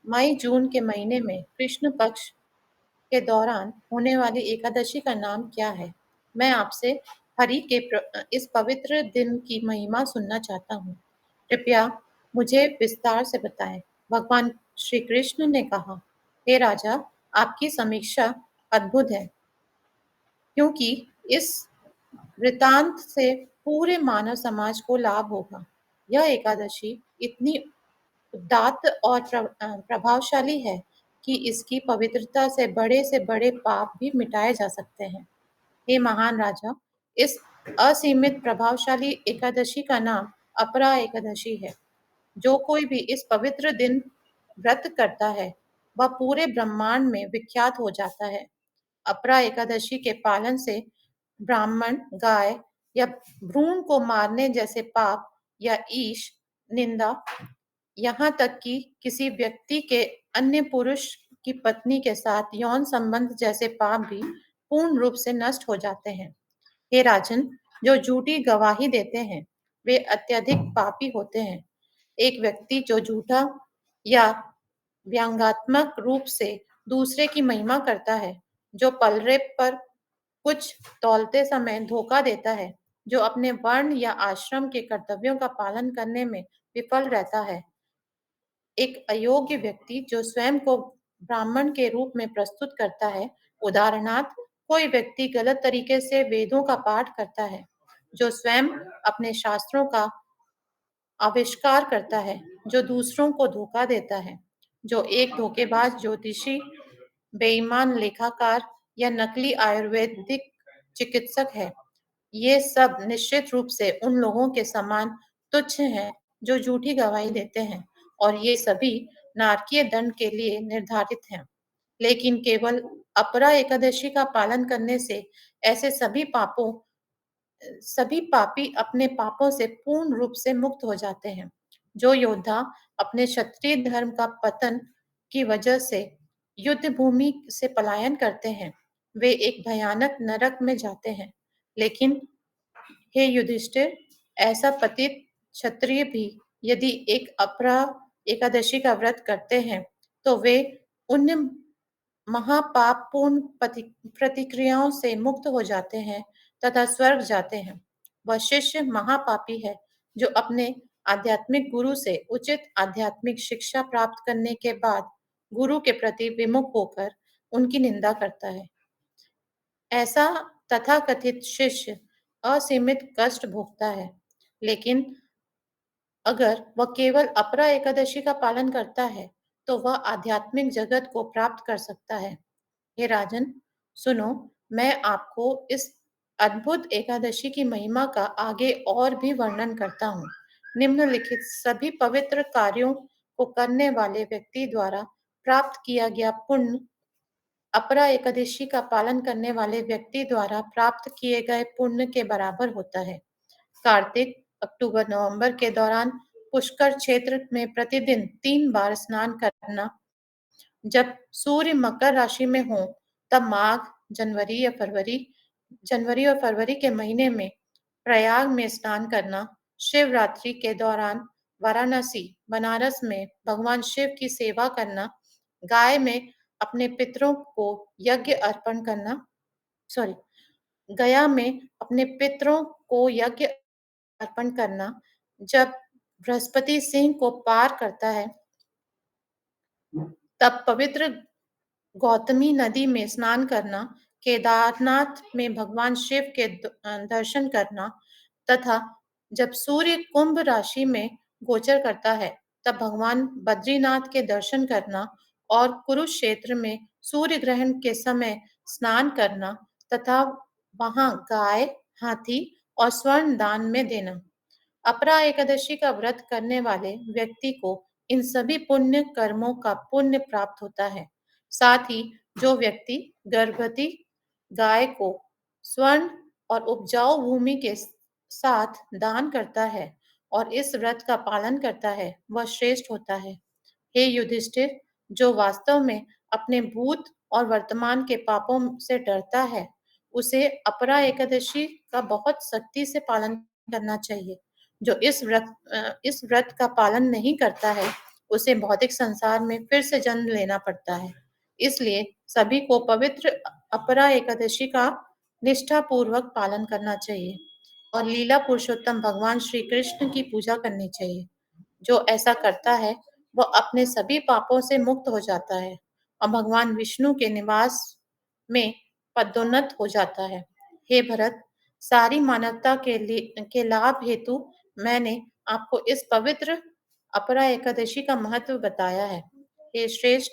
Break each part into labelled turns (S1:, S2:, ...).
S1: मई जून के महीने में कृष्ण पक्ष के दौरान होने वाली एकादशी का नाम क्या है? मैं आपसे हरि के इस पवित्र दिन की महिमा सुनना चाहता हूँ। कृपया मुझे विस्तार से बताएं। भगवान श्री कृष्ण ने कहा, हे राजा, आपकी समीक्षा अद्भुत है, क्योंकि इस वृतांत से पूरे मानव समाज को लाभ होगा। यह एकादशी इतनी उदात्त और प्रभावशाली है कि इसकी पवित्रता से बड़े पाप भी मिटाए जा सकते हैं। हे महान राजा, इस असीमित प्रभावशाली एकादशी का नाम अपरा एकादशी है। जो कोई भी इस पवित्र दिन व्रत करता है, वह पूरे ब्रह्मांड में विख्यात हो जाता है। अपरा एकादशी के पालन से ब्राह्मण, गाय या भ्रूण को मारने जैसे पाप या ईश, निंदा, यहाँ तक कि किसी व्यक्ति के अन्य पुरुष की पत्नी के साथ यौन संबंध जैसे पाप भी पूर्ण रूप से नष्ट हो जाते हैं। हे राजन, जो झूठी गवाही देते हैं, वे अत्यधिक पापी होते हैं। एक व्यक्ति जो झूठा या व्यंग्यात्मक रूप से दूसरे की महिमा करता है, जो पलड़े पर कुछ तौलते समय धोखा देता है, जो अपने वर्ण या आश्रम के कर्तव्यों का पालन करने में विफल रहता है, एक अयोग्य व्यक्ति जो स्वयं को ब्राह्मण के रूप में प्रस्तुत करता है, उदाहरणार्थ कोई व्यक्ति गलत तरीके से वेदों का पाठ करता है, जो स्वयं अपने शास्त्रों का आविष्कार करता है, जो दूसरों को धोखा देता है, जो एक धोखेबाज ज्योतिषी, बेईमान लेखाकार या नकली आयुर्वेदिक चिकित्सक है। ये सब निश्चित रूप से उन लोगों के समान तुच्छ हैं जो झूठी गवाही देते हैं, और ये सभी नारकीय दंड के लिए निर्धारित हैं। लेकिन केवल अपरा एकादशी का पालन करने से ऐसे सभी पापी अपने पापों से पूर्ण रूप से मुक्त हो जाते हैं। जो योद्धा अपने क्षत्रिय धर्म का पतन की वजह से युद्ध भूमि से पलायन करते हैं, वे एक भयानक नरक में जाते हैं। लेकिन हे युधिष्ठिर, ऐसा पतित क्षत्रिय भी यदि एक अपरा एकादशी का व्रत करते हैं, तो वे उन महापापपूर्ण प्रतिक्रियाओं से मुक्त हो जाते हैं तथा स्वर्ग जाते हैं। वह शिष्य महापापी है जो अपने आध्यात्मिक गुरु से उचित आध्यात्मिक शिक्षा प्राप्त करने के बाद गुरु के प्रति विमुख होकर उनकी निंदा करता है। ऐसा तथाकथित शिष्य असीमित कष्ट भोगता है, लेकिन अगर वह केवल अपरा एकादशी का पालन करता है, तो वह आध्यात्मिक जगत को प्राप्त कर सकता है। हे राजन, सुनो, मैं आपको इस अद्भुत एकादशी की महिमा का आगे और भी वर्णन करता हूँ। निम्नलिखित सभी पवित्र कार्यों को करने वाले व्यक्ति द्वारा प्राप्त किया गया पुण्य अपरा एकादशी का पालन करने वाले व्यक्ति द्वारा प्राप्त किए गए पुण्य के बराबर होता है। कार्तिक, अक्टूबर, नवंबर के दौरान पुष्कर क्षेत्र में प्रतिदिन 3 बार स्नान करना, जब सूर्य मकर राशि में हो तब माघ, जनवरी और फरवरी के महीने में प्रयाग में स्नान करना, शिवरात्रि के दौरान वाराणसी, बनारस में भगवान शिव की सेवा करना, गाय में अपने पितरों को यज्ञ अर्पण करना, सॉरी, गया में अपने पितरों को यज्ञ अर्पण करना, जब बृहस्पति सिंह को पार करता है, तब पवित्र गौतमी नदी में स्नान करना, केदारनाथ में भगवान शिव के दर्शन करना तथा जब सूर्य कुंभ राशि में गोचर करता है, तब भगवान बद्रीनाथ के दर्शन करना और कुरुक्षेत्र में सूर्य ग्रहण के समय स्नान करना तथा वहां गाय, हाथी और स्वर्ण दान में देना। अपरा एकादशी का व्रत करने वाले व्यक्ति को इन सभी पुण्य कर्मों का पुण्य प्राप्त होता है। साथ ही जो व्यक्ति गर्भवती गाय को स्वर्ण और उपजाऊ भूमि के साथ दान करता है और इस व्रत का पालन करता है, वह श्रेष्ठ होता है। हे युधिष्ठिर, जो वास्तव में अपने भूत और वर्तमान के पापों से डरता है, उसे अपरा एकादशी का बहुत सख्ती से पालन करना चाहिए। जो इस व्रत का पालन नहीं करता है, उसे भौतिक संसार में फिर से जन्म लेना पड़ता है। इसलिए सभी को पवित्र अपरा एकादशी का निष्ठापूर्वक पालन करना चाहिए और लीला पुरुषोत्तम भगवान श्री कृष्ण की पूजा करनी चाहिए। जो ऐसा करता है, वह अपने सभी पापों से मुक्त हो जाता है और भगवान विष्णु के निवास में पदोन्नत हो जाता है। हे भरत, सारी मानवता के लाभ हेतु मैंने आपको इस पवित्र अपरा एकादशी का महत्व बताया है। हे श्रेष्ठ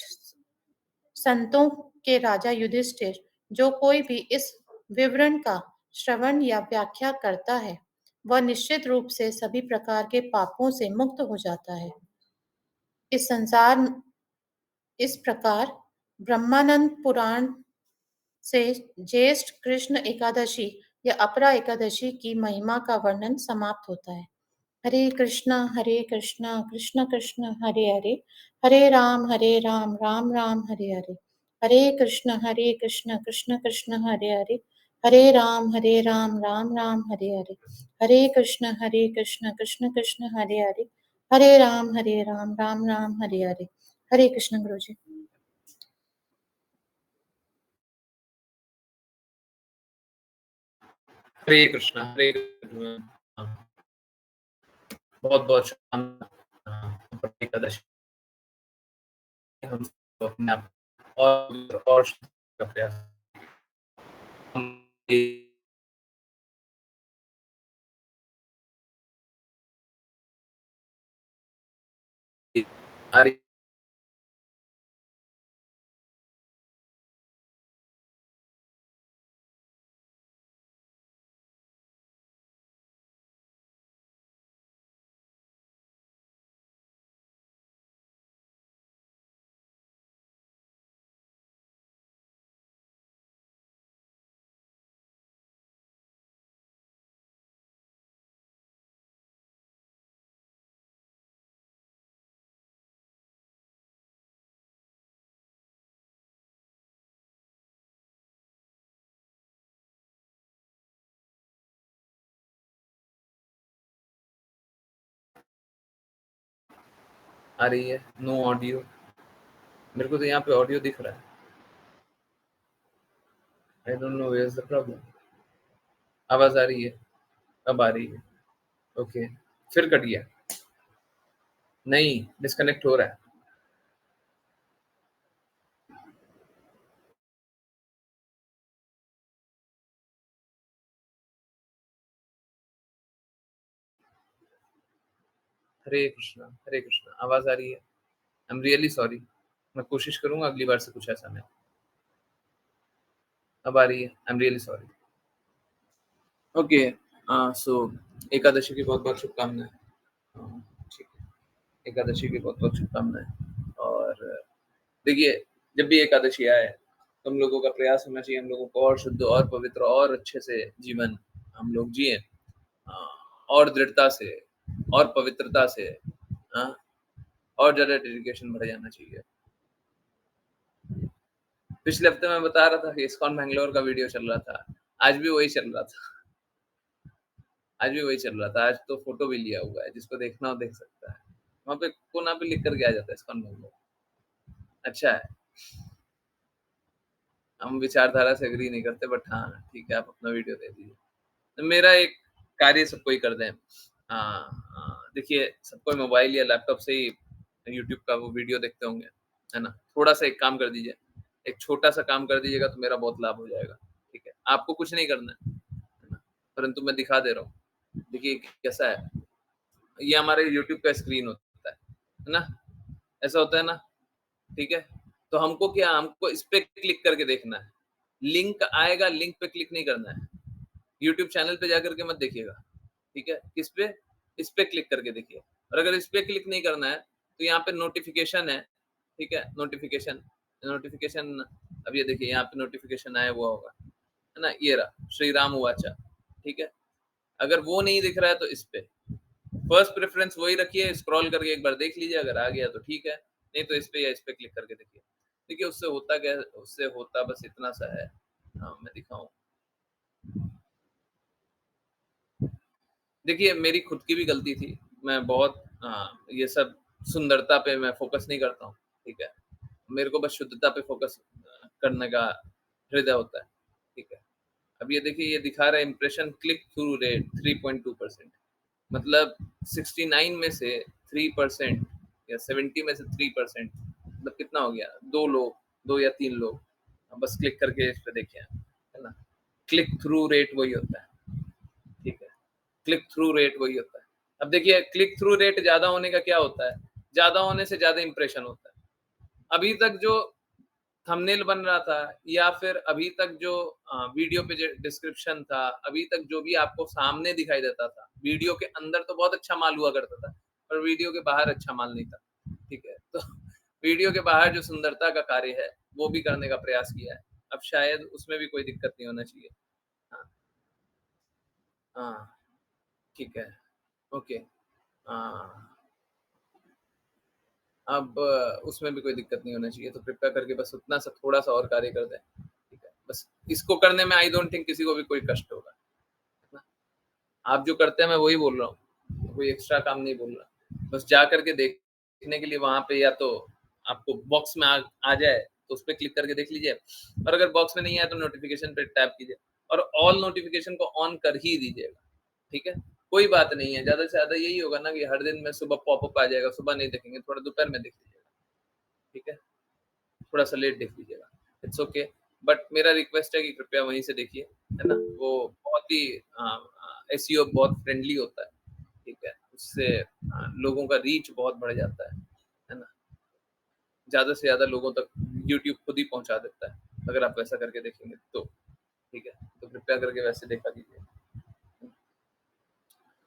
S1: संतों के राजा युधिष्ठिर, जो कोई भी इस विवरण का श्रवण या व्याख्या करता है, वह निश्चित रूप से सभी प्रकार के पापों से मुक्त हो जाता है। इस संसार इस प्रकार ब्रह्मानंद पुराण से ज्येष्ठ कृष्ण एकादशी या अपरा एकादशी की महिमा का वर्णन समाप्त होता है। हरे कृष्णा कृष्ण कृष्ण हरे हरे, हरे राम राम राम हरे हरे, हरे कृष्ण कृष्ण कृष्ण हरे हरे, हरे राम राम राम हरे हरे, हरे कृष्ण कृष्ण कृष्ण हरे हरे, हरे राम राम राम हरे हरे। हरे कृष्ण गुरु जी।
S2: हरे कृष्णा, हरे कृष्णा। बहुत बहुत शुभकामनाएं एकादशी हम सब अपने आप और का प्रयास हरे आ रही है। No audio. मेरे को तो यहाँ पे ऑडियो दिख रहा है। I don't know where is the problem. आवाज आ रही है? अब आ रही है। ओके, फिर कट गया। नहीं, डिस्कनेक्ट हो रहा है। हरे कृष्णा, आवाज आ रही है? I am really sorry. मैं कोशिश करूंगा अगली बार से कुछ ऐसा नहीं। अब आ रही है। I am really sorry. Okay, so Ekadashi की बहुत बहुत शुभकामनाएं। ठीक है, एकादशी की बहुत बहुत शुभकामनाएं। और देखिए, जब भी एकादशी आए तो हम लोगों का प्रयास होना चाहिए हम लोगों को और शुद्ध और पवित्र और अच्छे से जीवन हम लोग जिए, और दृढ़ता से और पवित्रता से, हाँ, और ज्यादा डेडिकेशन बढ़ जाना चाहिए। पिछले हफ्ते मैं बता रहा था कि इस्कॉन बैंगलोर का वीडियो चल रहा था। आज भी वही चल रहा था। आज भी वही चल रहा था। आज तो फोटो भी लिया हुआ है, जिसको देखना हो देख सकता है। वहाँ पे कोना पे लिख करके आ जाता है इस्कॉन बैंगलोर। अच्छा है। हम विचारधारा से एग्री नहीं करते, बट हाँ ठीक है, आप अपना वीडियो दे दीजिए। तो मेरा एक कार्य सब कोई कर दें। देखिए, सब कोई मोबाइल या लैपटॉप से ही यूट्यूब का वो वीडियो देखते होंगे, है ना? थोड़ा सा एक काम कर दीजिए, एक छोटा सा काम कर दीजिएगा तो मेरा बहुत लाभ हो जाएगा। ठीक है, आपको कुछ नहीं करना है ना, परंतु मैं दिखा दे रहा हूँ। देखिए कैसा है, ये हमारे यूट्यूब का स्क्रीन होता है ना? ऐसा होता है ना? ठीक है, तो हमको क्या, हमको इस पे क्लिक करके देखना है। लिंक आएगा, लिंक पे क्लिक नहीं करना है। यूट्यूब चैनल पे जाकर के मत देखिएगा। ठीक है, किस पे? इस पे क्लिक करके देखिए। और अगर इस पे क्लिक नहीं करना है तो यहाँ पे नोटिफिकेशन है। ठीक है, नोटिफिकेशन नोटिफिकेशन अब ये देखिए, यहाँ पे नोटिफिकेशन आया हुआ होगा, है ना? ये रहा, श्री राम उवाचा। ठीक है, अगर वो नहीं दिख रहा है तो इस पे फर्स्ट प्रेफरेंस वही रखिए, स्क्रॉल करके एक बार देख लीजिए, अगर आ गया तो ठीक है, नहीं तो इस पे या इस पे क्लिक करके देखिए। देखिए उससे होता क्या, उससे होता बस इतना सा है। हाँ, मैं दिखाऊं। देखिए, मेरी खुद की भी गलती थी। मैं बहुत ये सब सुंदरता पे मैं फ़ोकस नहीं करता हूँ, ठीक है? मेरे को बस शुद्धता पे फ़ोकस करने का हृदय होता है, ठीक है? अब ये देखिए ये दिखा रहा है इम्प्रेशन क्लिक थ्रू रेट 3.2% मतलब 69 में से 3% या 70 में से 3% मतलब कितना हो गया? 2 लोग, 2 या 3 लोग बस क्लिक करके इस पे देखिए, है ना? क्लिक थ्रू रेट वही होता है, ठीक है? क्लिक थ्रू रेट वही होता है। अब देखिए क्लिक थ्रू रेट ज़्यादा होने का क्या होता है? ज़्यादा होने से ज़्यादा इम्प्रेशन होता है। अभी तक जो थंबनेल बन रहा था या फिर अभी तक जो वीडियो पे जो डिस्क्रिप्शन था, अभी तक जो भी आपको सामने दिखाई देता था, वीडियो के अंदर तो बहुत अच्छा माल हुआ करता था, पर वीडियो के बाहर अच्छा माल नहीं था, ठीक है? तो वीडियो के बाहर जो सुंदरता का कार्य है, वो भी करने का प्रयास किया है। अब शायद उसमें भी कोई दिक्कत नहीं होना चाहिए। हाँ, हाँ, ठीक है, ओके। हाँ, अब उसमें भी कोई दिक्कत नहीं होना चाहिए, तो कृपया करके बस उतना सा थोड़ा-सा और कार्य कर दें, ठीक है? बस इसको करने में आई डोंट थिंक किसी को भी कोई कष्ट होगा, है ना? आप जो करते हैं मैं वही बोल रहा हूँ, कोई एक्स्ट्रा काम नहीं बोल रहा। बस जा कर के देखने के लिए वहाँ पे या तो आपको बॉक्स में आ जाए, तो उसपे क्लिक करके देख लीजिए और अगर बॉक्स में नहीं आया तो नोटिफ़िकेशन पे टैप कीजिए और ऑल नोटिफ़िकेशन को ऑन कर ही दीजिएगा, ठीक है? कोई बात नहीं है, ज़्यादा से ज़्यादा यही होगा ना कि हर दिन में सुबह पॉपअप आ जाएगा, सुबह नहीं देखेंगे, थोड़ा दोपहर में देख लीजिएगा, ठीक है? थोड़ा-सा लेट देख लीजिएगा, इट्स ओके बट मेरा रिक्वेस्ट है कि कृपया वहीं से देखिए, है ना? वो बहुत ही एसईओ बहुत फ्रेंडली होता है, ठीक है? उससे लोगों का रीच बहुत बढ़ जाता है ना? ज़्यादा से ज़्यादा लोगों तक यूट्यूब खुद ही पहुँचा देता है, अगर आप वैसा करके देखेंगे तो, ठीक है? तो कृपया करके वैसे देखा कीजिए।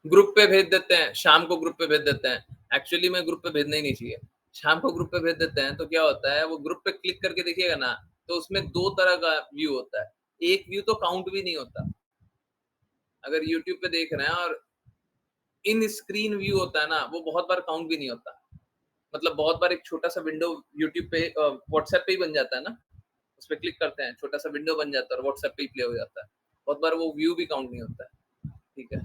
S2: ग्रुप पे भेज देते हैं, शाम को ग्रुप पे भेज देते हैं, एक्चुअली में ग्रुप पे भेजना ही नहीं चाहिए। शाम को ग्रुप पे भेज देते हैं, तो क्या होता है वो ग्रुप पे क्लिक करके देखिएगा ना, तो उसमें 2 तरह का व्यू होता है। एक व्यू तो काउंट भी नहीं होता। अगर यूट्यूब पे देख रहे हैं और इन स्क्रीन व्यू होता है ना, वो बहुत बार काउंट भी नहीं होता। मतलब बहुत बार एक छोटा-सा विंडो यूट्यूब पे व्हाट्सएप पे ही बन जाता है ना, उसपे क्लिक करते हैं, छोटा-सा विंडो बन जाता है और व्हाट्सएप पे ही प्ले हो जाता है। बहुत बार वो व्यू भी काउंट नहीं होता है, ठीक है?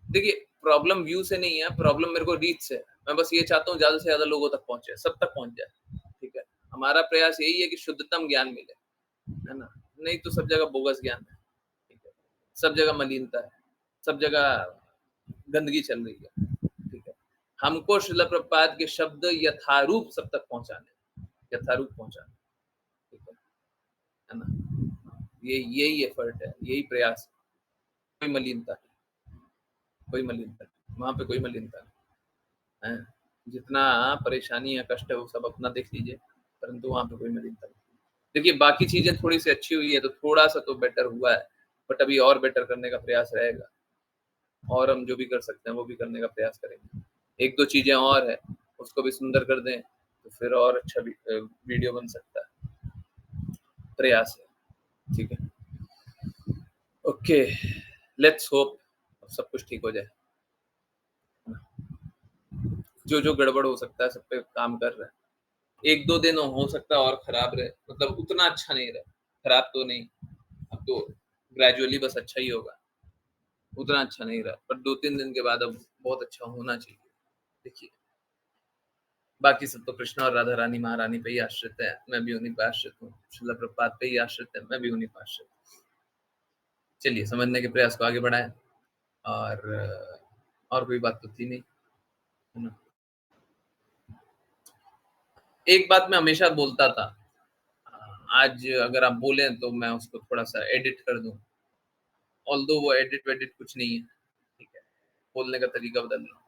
S2: देखिए, प्रॉब्लम व्यू से नहीं है, प्रॉब्लम मेरे को रीच से है। मैं बस ये चाहता हूँ ज़्यादा से ज़्यादा लोगों तक पहुँचे, सब तक पहुँच जाए, ठीक है? हमारा प्रयास यही है कि शुद्धतम ज्ञान मिले, है ना? नहीं तो सब जगह बोगस ज्ञान है, ठीक है? सब जगह मलिनता है, सब जगह गंदगी चल रही है, ठीक है? हमको श्रील प्रभुपाद के शब्द यथारूप सब तक पहुँचाने हैं, यथारूप पहुँचाने हैं, ठीक है ना? यही एफर्ट है, यही प्रयास है, कोई मलिनता नहीं, कोई मलिनता नहीं, वहाँ पे कोई मलिनता नहीं। हैं? जितना परेशानी या कष्ट है वो सब अपना देख लीजिए, परंतु वहाँ पे कोई मलिनता नहीं। देखिए बाकी चीज़ें थोड़ी-सी अच्छी हुई है तो थोड़ा-सा तो बेटर हुआ है, बट अभी और बेटर करने का प्रयास रहेगा और हम जो भी कर सकते हैं वो भी करने का प्रयास करेंगे। 1-2 चीज़ें और है, उसको भी सुंदर कर दें, तो फिर और अच्छा वीडियो बन सकता है। प्रयास है, ठीक है? ओके, लेट्स होप सब कुछ ठीक हो जाए। जो-जो गड़बड़ हो सकता है सब पे काम कर रहे हैं। 1-2 दिन हो सकता है और खराब रहे, मतलब उतना अच्छा नहीं रहे, खराब तो नहीं, अब तो ग्रेजुअली बस अच्छा ही होगा, उतना अच्छा नहीं रहा, पर 2-3 दिन के बाद अब बहुत अच्छा होना चाहिए। देखिए, बाकी सब तो कृष्ण और राधा रानी महारानी पे ही आश्रित है, मैं भी उन्हीं पे आश्रित हूँ, श्रील प्रभुपाद पे ही आश्रित है, मैं भी उन्हीं पे आश्रित हूँ। चलिए समझने के प्रयास को आगे बढ़ाएँ और और कोई बात तो थी नहीं, है ना? एक बात मैं हमेशा बोलता था, आज अगर आप बोलें तो मैं उसको थोड़ा-सा एडिट कर दूँ। ऑल्दो वो एडिट-वेडिट कुछ नहीं है, ठीक है। बोलने का तरीका बदल लो,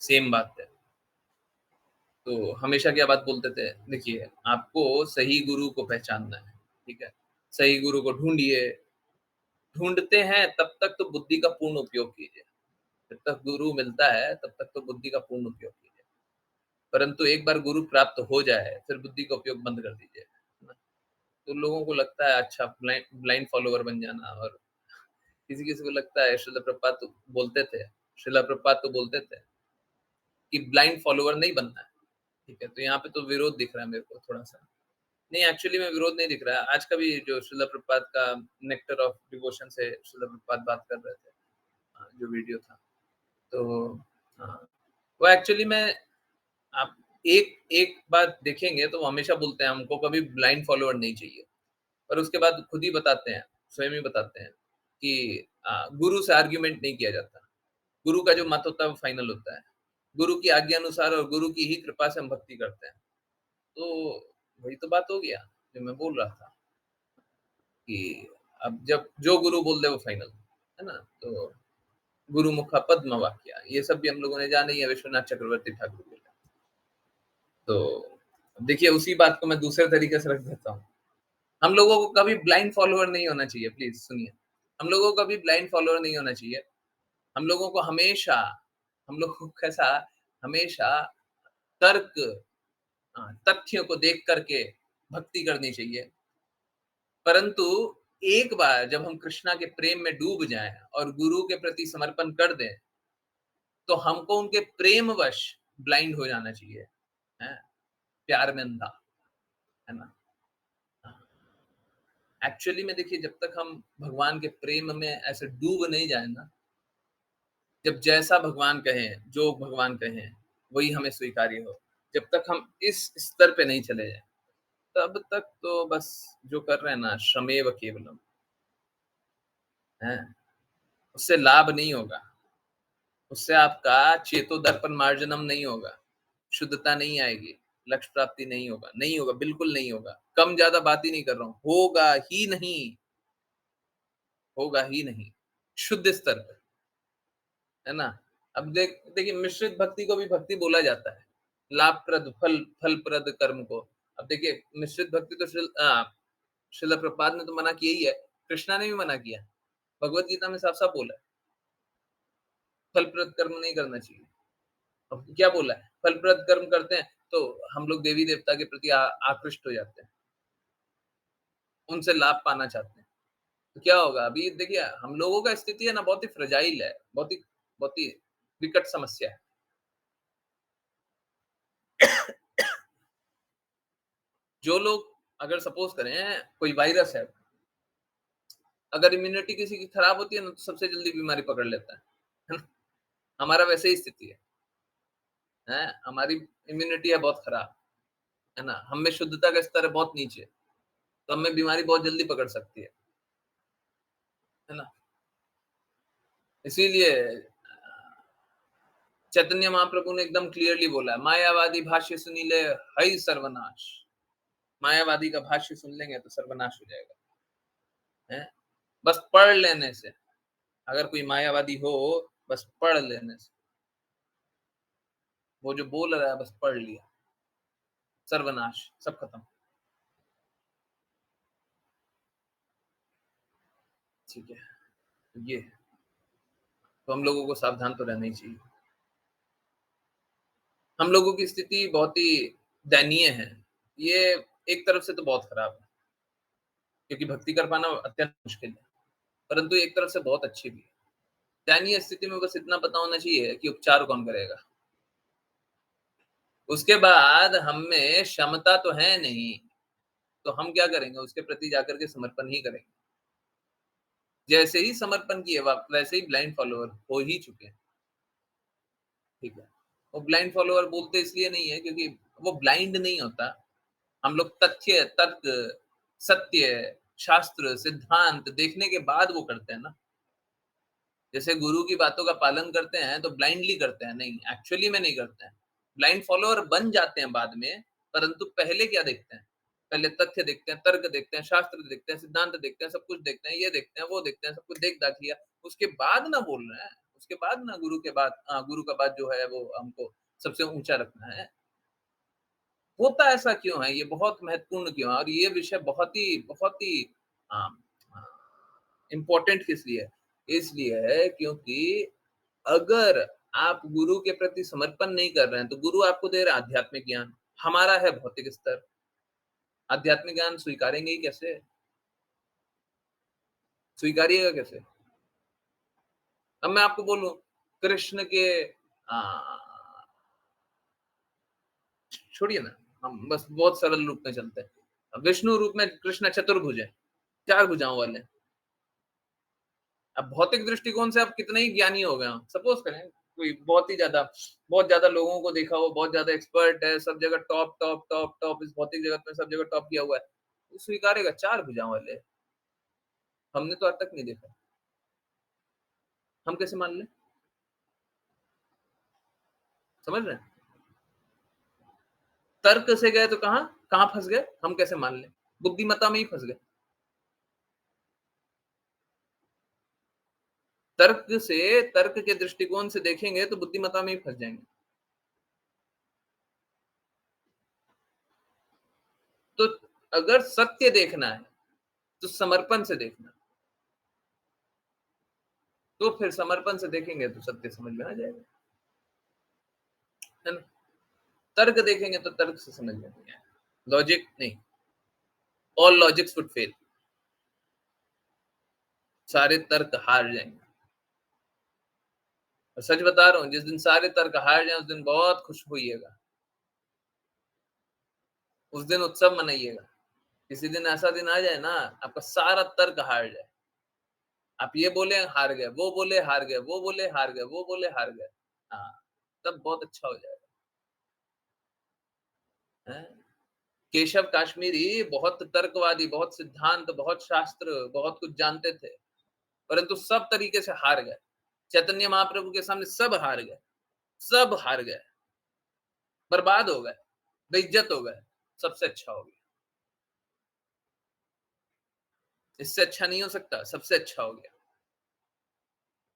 S2: सेम बात है। तो हमेशा क्या बात बोलते थे, देखिए आपको सही गुरु को पहचानना है, ठीक है। सही गुरु को ढूँढिए, ढूँढते हैं तब तक तो बुद्धि का पूर्ण उपयोग कीजिए। जब तक गुरु मिलता है तब तक तो बुद्धि का पूर्ण उपयोग कीजिए। परंतु एक बार गुरु प्राप्त हो जाए, फिर बुद्धि का उपयोग बंद कर दीजिए, है ना। तो लोगों को लगता है अच्छा ब्लाइंड ब्लाइंड फॉलोवर बन जाना और किसी-किसी को लगता है श्रील प्रभुपाद तो बोलते थे कि ब्लाइंड फॉलोवर नहीं बनना है, ठीक है? तो यहाँ पे तो विरोध दिख रहा है मेरे को थोड़ा-सा। नहीं एक्चुअली में विरोध नहीं दिख रहा है। आज का भी जो श्रील प्रभुपाद का नेक्टर ऑफ डिवोशन से श्रील प्रभुपाद बात कर रहे थे, जो वीडियो था। तो हाँ, वो एक्चुअली में आप एक एक बात देखेंगे तो वो हमेशा बोलते हैं हमको कभी ब्लाइंड फॉलोवर नहीं चाहिए। पर उसके बाद खुद ही बताते हैं, स्वयं ही बताते हैं कि गुरु से आर्गुमेंट नहीं किया जाता। गुरु का जो मत होता है वो फाइनल होता है। गुरु की आज्ञा अनुसार और गुरु की ही कृपा से हम भक्ति करते हैं। तो वही तो बात हो गया, जो मैं बोल रहा था कि अब जब जो गुरु बोल दे वो फाइनल, है ना? तो गुरुमुखा पद्म वाक्या, ये सब भी हम लोगों ने जाना ही है, विश्वनाथ चक्रवर्ती ठाकुर बोले। तो देखिए उसी बात को मैं दूसरे तरीके से रख देता हूँ। हम लोगों को कभी ब्लाइंड फॉलोवर नहीं होना चाहिए, प्लीज़ सुनिए। हम लोगों को कभी ब्लाइंड फॉलोवर नहीं होना चाहिए। हम लोगों को हमेशा हम लोगों को कैसा हमेशा तर्क तथ्यों को देख कर के भक्ति करनी चाहिए। परंतु एक बार जब हम कृष्णा के प्रेम में डूब जाएँ और गुरु के प्रति समर्पण कर दें, तो हमको उनके प्रेमवश ब्लाइंड हो जाना चाहिए, हैं? प्यार में अंधा, है ना? एक्चुअली में देखिए जब तक हम भगवान के प्रेम में ऐसे डूब नहीं जाए ना, जब जैसा भगवान कहें, जो भगवान कहें, वही हमें स्वीकार्य हो। जब तक हम इस स्तर पे नहीं चले जाएँ, तब तक तो बस जो कर रहे हैं ना श्रमेव केवलम, हैं? उससे लाभ नहीं होगा। उससे आपका चेतोदर्पण मार्जनम नहीं होगा, शुद्धता नहीं आएगी, लक्ष्य प्राप्ति नहीं होगा, नहीं होगा, बिल्कुल नहीं होगा। कम ज़्यादा बात ही नहीं कर रहा हूँ, होगा ही नहीं, शुद्ध स्तर पे, है ना? अब देखिए मिश्रित भक्ति को भी भक्ति बोला जाता है, लाभप्रद फलप्रद कर्म को। अब देखिए मिश्रित भक्ति तो श्रील प्रभुपाद ने तो मना किया ही है, कृष्णा ने भी मना किया, भगवत गीता में साफ-साफ बोला है, फलप्रद कर्म नहीं करना चाहिए। अब क्या बोला है? फलप्रद कर्म करते हैं, तो हम लोग देवी-देवता के प्रति आकृष्ट हो जाते हैं। उनसे लाभ पाना चाहते हैं। तो क्या होगा? अभी देखिए हम लोगों का स्थिति है ना बहुत ही फ्रेजाइल है, बहुत ही विकट समस्या है। जो लोग अगर सपोज़ करें कोई वायरस है, अगर इम्यूनिटी किसी की खराब होती है ना, तो सबसे जल्दी बीमारी पकड़ लेता है ना? हमारा वैसे ही स्थिति है? हमारी इम्यूनिटी है बहुत खराब, है ना? हम में शुद्धता का स्तर है बहुत नीचे, तो हमें बीमारी बहुत जल्दी पकड़ सकती है ना? इसीलिए चैतन्य महाप्रभु ने एकदम क्लियरली बोला है, मायावादी भाष्य सुनी ले हई सर्वनाश। मायावादी का भाष्य सुन लेंगे तो सर्वनाश हो जाएगा, हैं? बस पढ़ लेने से, अगर कोई मायावादी हो, बस पढ़ लेने से, वो जो बोल रहा है बस पढ़ लिया, सर्वनाश, सब खत्म। ठीक है, ये है। तो हम लोगों को सावधान तो रहना ही चाहिए। हम लोगों की स्थिति बहुत ही दयनीय है। ये एक तरफ से तो बहुत खराब है, क्योंकि भक्ति कर पाना अत्यंत मुश्किल है, परंतु एक तरफ से बहुत अच्छी भी है। दयनीय स्थिति में बस इतना पता होना चाहिए कि उपचार कौन करेगा। उसके बाद हम में क्षमता तो है नहीं, तो हम क्या करेंगे? उसके प्रति जाकर के समर्पण ही करेंगे। जैसे ही समर्पण किए वैसे ही ब्लाइंड फॉलोवर हो ही चुके हैं, ठीक है? वो ब्लाइंड फॉलोवर बोलते इसलिए नहीं है क्योंकि वो ब्लाइंड नहीं होता। हम लोग तथ्य, तर्क, सत्य, शास्त्र, सिद्धांत देखने के बाद वो करते हैं ना। जैसे गुरु की बातों का पालन करते हैं तो ब्लाइंडली करते हैं, नहीं, एक्चुअली में नहीं करते हैं। ब्लाइंड फॉलोअर बन जाते हैं बाद में, परंतु पहले क्या देखते हैं? पहले तथ्य देखते हैं, तर्क देखते हैं, शास्त्र देखते हैं, सिद्धांत देखते हैं, सब कुछ देखते हैं, ये देखते हैं, वो देखते हैं, सब कुछ देख-दाख लिया। उसके बाद ना बोल रहे हैं, उसके बाद ना गुरु का बात जो है वो हमको सबसे ऊँचा रखना है। होता ऐसा क्यों है? ये बहुत महत्वपूर्ण क्यों है? और ये विषय बहुत ही अ अ, इम्पोर्टेंट किस लिए है? इसलिए है क्योंकि अगर आप गुरु के प्रति समर्पण नहीं कर रहे हैं, तो गुरु आपको दे रहा है आध्यात्मिक ज्ञान, हमारा है भौतिक स्तर। आध्यात्मिक ज्ञान स्वीकारेंगे ही कैसे? स्वीकारिएगा कैसे? अब मैं आपको बोलूँ कृष्ण के छोड़िए ना, हम बस बहुत सरल रूप में चलते हैं। विष्णु रूप में कृष्ण चतुर्भुज हैं, 4 भुजाओं वाले। अब भौतिक दृष्टिकोण से आप कितने ही ज्ञानी हो गए हों, सपोज़ करें कोई बहुत ज़्यादा लोगों को देखा हो, बहुत ज़्यादा एक्सपर्ट है, सब जगह टॉप, टॉप, टॉप, टॉप इस भौतिक जगत में सब जगह टॉप किया हुआ है। वो स्वीकारेगा 4 भुजाओं वाले है। हमने तो आज तक नहीं देखा। हम कैसे मान लें? समझ रहे हैं? तर्क से गए तो कहाँ? कहाँ फँस गए? हम कैसे मान लें? बुद्धिमत्ता में ही फँस गए। तर्क के दृष्टिकोण से देखेंगे तो बुद्धिमत्ता में ही फँस जाएँगे। तो अगर सत्य देखना है, तो समर्पण से देखना। तो फिर समर्पण से देखेंगे तो सत्य समझ में आ जाएगा, है ना? तर्क देखेंगे तो तर्क से समझ में नहीं आएगा। लॉजिक नहीं, ऑल लॉजिक्स वुड फेल। सारे तर्क हार जाएँगे। और सच बता रहा हूँ, जिस दिन सारे तर्क हार जाएँ, उस दिन बहुत खुश होइएगा। उस दिन उत्सव मनाइएगा। किसी दिन ऐसा दिन आ जाए ना, आपका सारा तर्क हार जाए। आप ये बोले हार गए, वो बोले हार गए, वो बोले हार गए, वो बोले हार गए। हाँ, तब बहुत अच्छा हो जाएगा, हैं? केशव काश्मीरी बहुत तर्कवादी, बहुत सिद्धांत, बहुत शास्त्र, बहुत कुछ जानते थे, परंतु सब तरीके से हार गए। चैतन्य महाप्रभु के सामने सब हार गए, बर्बाद हो गए, बेइज्जत हो गए, सबसे अच्छा हो गया। इससे अच्छा नहीं हो सकता, सबसे अच्छा हो गया।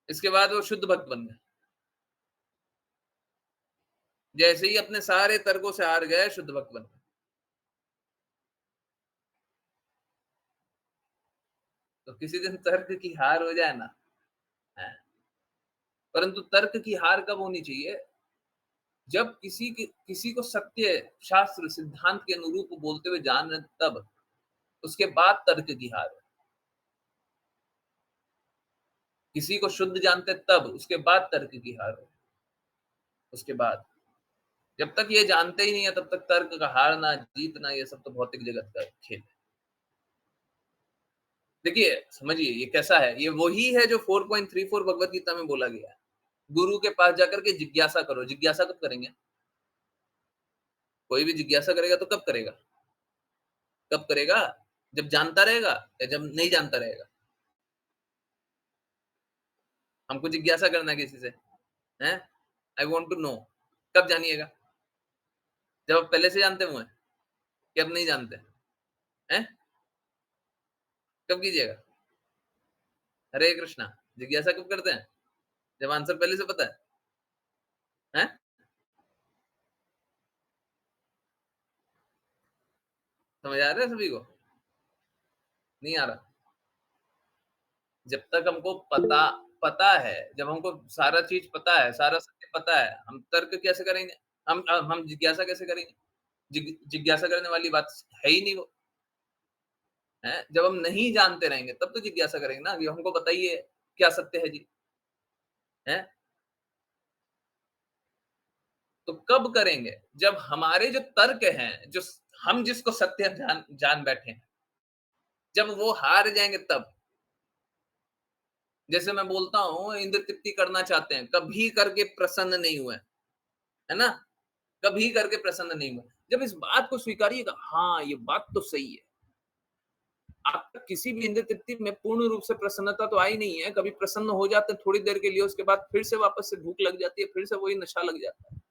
S2: इसके बाद वो शुद्ध भक्त बन गए। जैसे ही अपने सारे तर्कों से हार गए, शुद्ध भक्त बन गए। तो किसी दिन तर्क की हार हो जाए ना, हैं, परंतु तर्क की हार कब होनी चाहिए? जब किसी को सत्य, शास्त्र, सिद्धांत के अनुरूप बोलते हुए जान रहे तब, उसके बाद तर्क की हार है। किसी को शुद्ध जानते तब, उसके बाद तर्क की हार है। उसके बाद, जब तक ये जानते ही नहीं है तब तक तर्क का हारना, जीतना ये सब तो भौतिक जगत का खेल है। देखिए, समझिए ये कैसा है, ये वही है जो 4.34 भगवत गीता में बोला गया है। गुरु के पास जाकर के जिज्ञासा करो। जिज्ञासा कब करेंगे? कोई भी जिज्ञासा करेगा तो कब करेगा? कब करेगा? जब जानता रहेगा या जब नहीं जानता रहेगा? हमको जिज्ञासा करना है किसी से, हैं? I want to know. कब जानिएगा? जब आप पहले से जानते हुए हैं कि अब नहीं जानते, हैं? कब कीजिएगा? हरे कृष्णा। जिज्ञासा कब करते हैं? जब आंसर पहले से पता है, हैं? समझ आ रहा है सभी को? नहीं आ रहा? जब तक हमको पता पता है, जब हमको सारा चीज़ पता है, सारा सत्य पता है, हम तर्क कैसे करेंगे? हम जिज्ञासा कैसे करेंगे? जिज्ञासा करने वाली बात है ही नहीं वो, हैं? जब हम नहीं जानते रहेंगे तब तो जिज्ञासा करेंगे ना, कि हमको बताइए क्या सत्य है जी, हैं? तो कब करेंगे? जब हमारे जो तर्क हैं, जो हम जिसको सत्य जान जान बैठे हैं, जब वो हार जाएँगे तब। जैसे मैं बोलता हूँ, इंद्र तृप्ति करना चाहते हैं, कभी करके प्रसन्न नहीं हुए, है ना? कभी करके प्रसन्न नहीं हुए। जब इस बात को स्वीकारिएगा, हाँ, ये बात तो सही है। आपका किसी भी इंद्र तृप्ति में पूर्ण रूप से प्रसन्नता तो आई नहीं है, कभी प्रसन्न हो जाते हैं थोड़ी देर के लिए, उसके बाद फिर से वापस से भूख लग जाती है, फिर से वही नशा लग जाता है।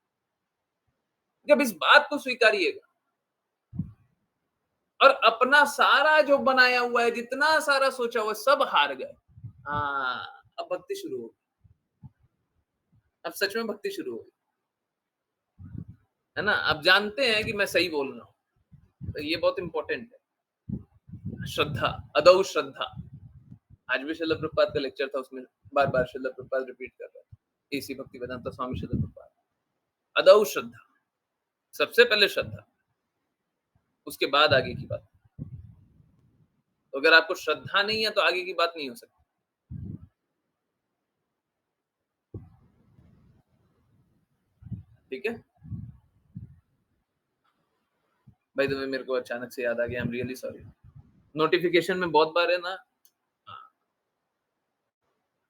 S2: जब इस बात को स्वीकारिएगा और अपना सारा जो बनाया हुआ है, जितना सारा सोचा हुआ है, सब हार गए। हाँ, अब भक्ति शुरू होगी। अब सच में भक्ति शुरू होगी, है ना? अब जानते हैं कि मैं सही बोल रहा हूँ, तो ये बहुत इम्पोर्टेंट है। श्रद्धा, अदौ श्रद्धा। आज भी श्रील प्रभुपाद का लेक्चर था, उसमें बार-बार श्रील प्रभुपाद रिपीट कर रहे थे। एसी भक्तिवेदांता स्वामी श्रील प्रभुपाद। अदौ श्रद्धा, सबसे पहले श्रद्धा, उसके बाद आगे की बात। तो अगर आपको श्रद्धा नहीं है तो आगे की बात नहीं हो सकती। ठीक है? बाय द वे मेरे को अचानक से याद आ गया, आई एम रियली सॉरी। नोटिफ़िकेशन में बहुत बार है ना, हाँ,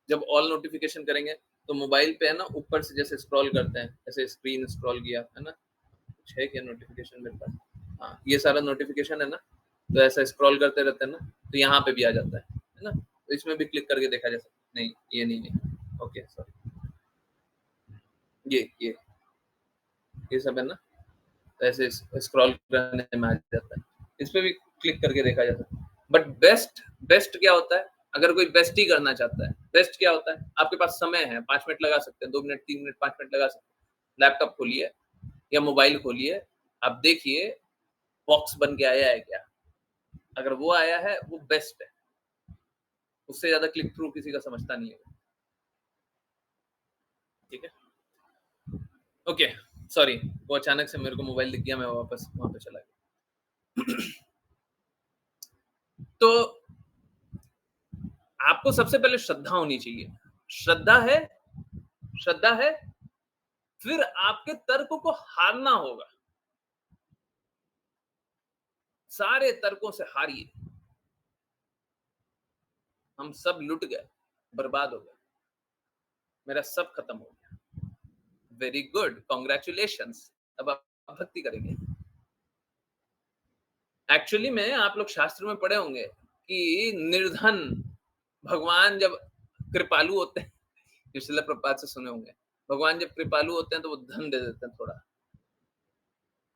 S2: जब ऑल नोटिफ़िकेशन करेंगे तो मोबाइल पे है ना ऊपर से जैसे स्क्रॉल करते हैं, ऐसे स्क्रीन स्क्रॉल किया, है ना? कुछ है क्या नोटिफ़िकेशन मेरे पास? हाँ, ये सारा नोटिफ़िकेशन है ना, तो ऐसा स्क्रॉल करते रहते हैं ना, तो यहाँ पे भी आ जाता है ना? तो इसमें भी क्लिक करके देखा जा सकता है। नहीं, ये नहीं। Okay, sorry. ये सब है ना, तो ऐसे स्क्रॉल करने में आ जाता है। इस पे भी क्लिक करके देखा जा सकता है। बट बेस्ट बेस्ट क्या होता है? अगर कोई बेस्ट ही करना चाहता है, बेस्ट क्या होता है? आपके पास समय है, 5 मिनट लगा सकते हैं, 2 मिनट, 3 मिनट, 5 मिनट लगा सकते हैं। लैपटॉप खोलिए या मोबाइल खोलिए, आप देखिए बॉक्स बन के आया है क्या? अगर वो आया है, वो बेस्ट है। उससे ज़्यादा क्लिक थ्रू किसी का समझता नहीं है। ठीक है? ओके, सॉरी, वो अचानक से मेरे को मोबाइल दिख गया, मैं वापस वहाँ पे चला गया। तो आपको सबसे पहले श्रद्धा होनी चाहिए। श्रद्धा है श्रद्धा है, फिर आपके तर्क को हारना होगा। सारे तर्कों से हारिए। हम सब लुट गए, बर्बाद हो गए। मेरा सब खत्म हो गया। Very good, congratulations. अब आप भक्ति करेंगे। एक्चुअली में आप लोग शास्त्र में पढ़े होंगे कि निर्धन भगवान जब कृपालु होते हैं, पिछले प्रपात से सुने होंगे, भगवान जब कृपालु होते हैं तो वो धन दे देते हैं थोड़ा।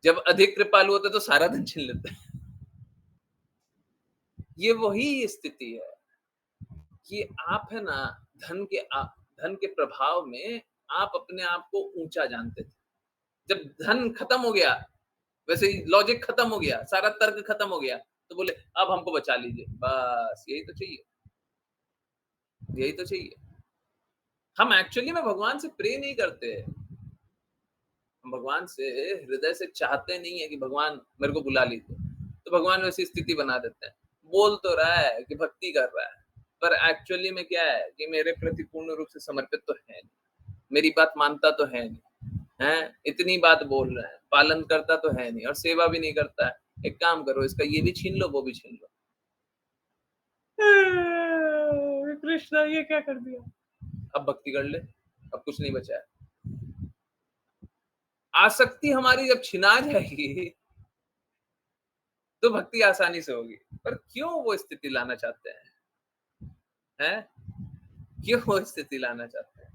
S2: जब अधिक कृपालु होते हैं तो सारा धन छीन लेते हैं। ये वही स्थिति है कि आप है ना धन के प्रभाव में आप अपने आप को ऊंचा जानते थे। जब धन खत्म हो गया, वैसे ही लॉजिक खत्म हो गया, सारा तर्क खत्म हो गया, तो बोले अब हमको बचा लीजिए। बस यही तो चाहिए। हम एक्चुअली में भगवान से प्रे नहीं करते। हम भगवान से हृदय से चाहते नहीं है कि भगवान मेरे को बुला लीजिए। तो भगवान वैसी स्थिति बना देते हैं। बोल तो रहा है कि भक्ति कर रहा है, पर एक्चुअली में क्या है कि मेरे प्रति पूर्ण रूप से समर्पित तो है नहीं। मेरी बात मानता तो है नहीं। हैं? इतनी बात बोल रहे हैं, पालन करता तो है नहीं और सेवा भी नहीं करता है। एक काम करो, इसका ये भी छीन लो, वो भी छीन लो। कृष्णा ये क्या कर दिया? अब भक्ति कर ले, अब कुछ नहीं बचा है। आसक्ति हमारी जब छिना जाएगी तो भक्ति आसानी से होगी। पर क्यों वो स्थिति लाना चाहते हैं? हैं? क्यों वो स्थिति लाना चाहते हैं?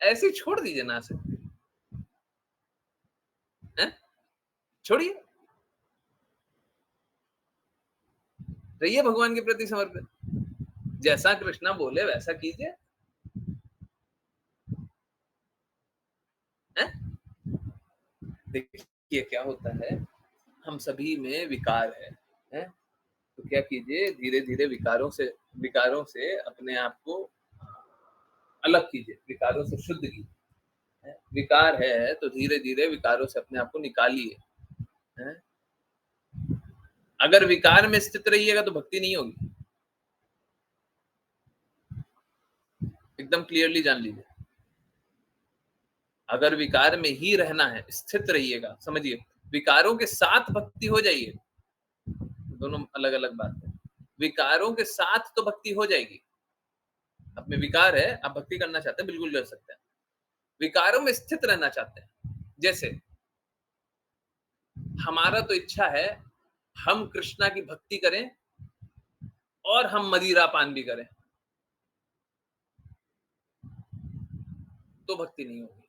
S2: ऐसे ही छोड़ दीजिए ना आसक्ति। हैं? छोड़िए, रहिए भगवान के प्रति समर्पित। जैसा कृष्णा बोले वैसा कीजिए। हैं? देखिए क्या होता है, हम सभी में विकार है। हैं? तो क्या कीजिए, धीरे-धीरे विकारों से अपने आप को अलग कीजिए, विकारों से शुद्ध कीजिए। विकार है तो धीरे-धीरे विकारों से अपने आप को निकालिए। हैं? अगर विकार में स्थित रहिएगा तो भक्ति नहीं होगी। एकदम क्लियरली जान लीजिए। अगर विकार में ही रहना है, स्थित रहिएगा, समझिए, विकारों के साथ भक्ति हो जाइए, दोनों अलग-अलग बात है। विकारों के साथ तो भक्ति हो जाएगी। आप में विकार है, आप भक्ति करना चाहते हैं, बिल्कुल कर सकते हैं। विकारों में स्थित रहना चाहते हैं, जैसे हमारा तो इच्छा है, हम कृष्णा की भक्ति करें और हम मदिरा पान भी करें, तो भक्ति नहीं होगी।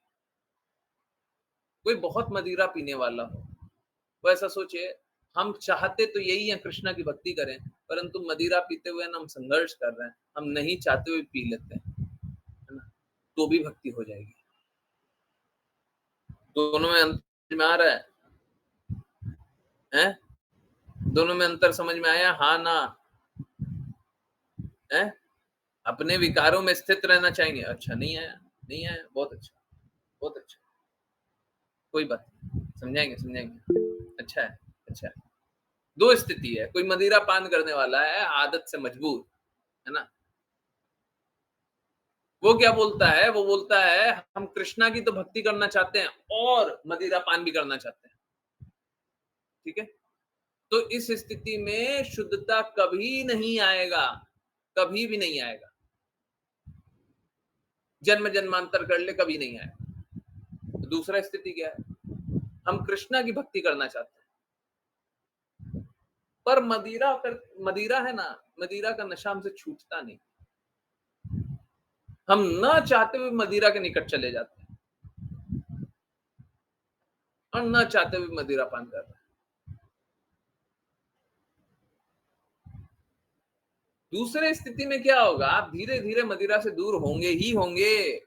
S2: कोई बहुत मदिरा पीने वाला हो, वो ऐसा सोचे, हम चाहते तो यही है कृष्णा की भक्ति करें, परंतु मदिरा पीते हुए ना हम संघर्ष कर रहे हैं, हम नहीं चाहते हुए पी लेते हैं, है ना? तो भी भक्ति हो जाएगी। दोनों में अंतर में आ रहा है? हैं? दोनों में अंतर समझ में आया? हाँ, ना? हैं? अपने विकारों में स्थित रहना चाहेंगे। अच्छा, नहीं आया? नहीं आया? बहुत अच्छा, बहुत अच्छा। कोई बात नहीं, समझाएँगे। अच्छा है, अच्छा है। 2 स्थिति है, कोई मदिरा पान करने वाला है आदत से मजबूर, है ना? वो क्या बोलता है? वो बोलता है हम कृष्णा की तो भक्ति करना चाहते हैं और मदिरा पान भी करना चाहते हैं। ठीक है? तो इस स्थिति में शुद्धता कभी नहीं आएगा, कभी भी नहीं आएगा। जन्म जन्मांतर कर ले कभी नहीं आएगा। दूसरा स्थिति क्या है? हम कृष्णा की भक्ति करना चाहते हैं, पर मदिरा है ना, मदिरा का नशा हमसे छूटता नहीं। हम ना चाहते हुए मदिरा के निकट चले जाते हैं और ना चाहते हुए मदिरा पान कर रहे हैं। दूसरे स्थिति में क्या होगा? आप धीरे धीरे मदिरा से दूर होंगे ही होंगे,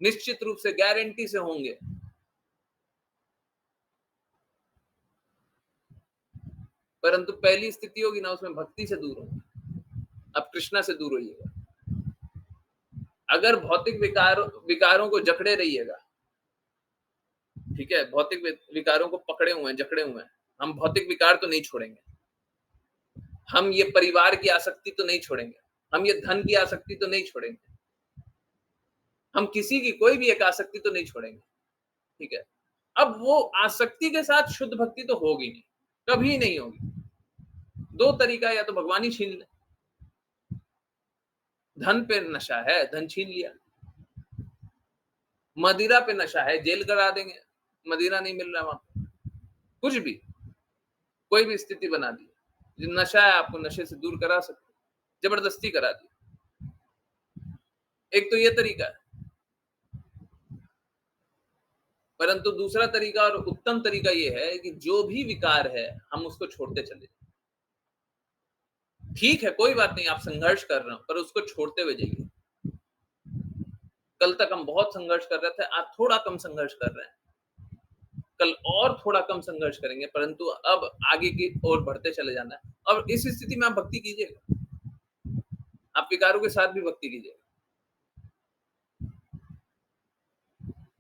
S2: निश्चित रूप से, गारंटी से होंगे। परंतु पहली स्थिति होगी ना, उसमें भक्ति से दूर होंगे। अब कृष्णा से दूर होइएगा। अगर भौतिक विकारों को जकड़े रहिएगा, ठीक है, भौतिक विकारों को पकड़े हुए हैं, जकड़े हुए हैं, हम भौतिक विकार तो नहीं छोड़ेंगे, हम ये परिवार की आसक्ति तो नहीं छोड़ेंगे, हम ये धन की आसक्ति तो नहीं छोड़ेंगे, हम किसी की कोई भी एक आसक्ति तो नहीं छोड़ेंगे, ठीक है। अब वो आसक्ति के साथ शुद्ध भक्ति तो होगी नहीं, कभी नहीं होगी। दो तरीका, या तो भगवान ही छीन ले, धन पे नशा है, धन छीन लिया, मदिरा पे नशा है, जेल करा देंगे, मदिरा नहीं मिल रहा वहां, कुछ भी, कोई भी स्थिति बना दी, जो नशा है आपको नशे से दूर करा सकते, जबरदस्ती करा दी। एक तो ये तरीका है, परंतु दूसरा तरीका और उत्तम तरीका ये है कि जो भी विकार है हम उसको छोड़ते चले। ठीक है, कोई बात नहीं, आप संघर्ष कर रहे हो, पर उसको छोड़ते हुए जाइए। कल तक हम बहुत संघर्ष कर रहे थे, आज थोड़ा कम संघर्ष कर रहे हैं, कल और थोड़ा कम संघर्ष करेंगे, परंतु अब आगे की ओर बढ़ते चले जाना है। और इस स्थिति में आप भक्ति कीजिएगा, आप विकारों के साथ भी भक्ति कीजिएगा,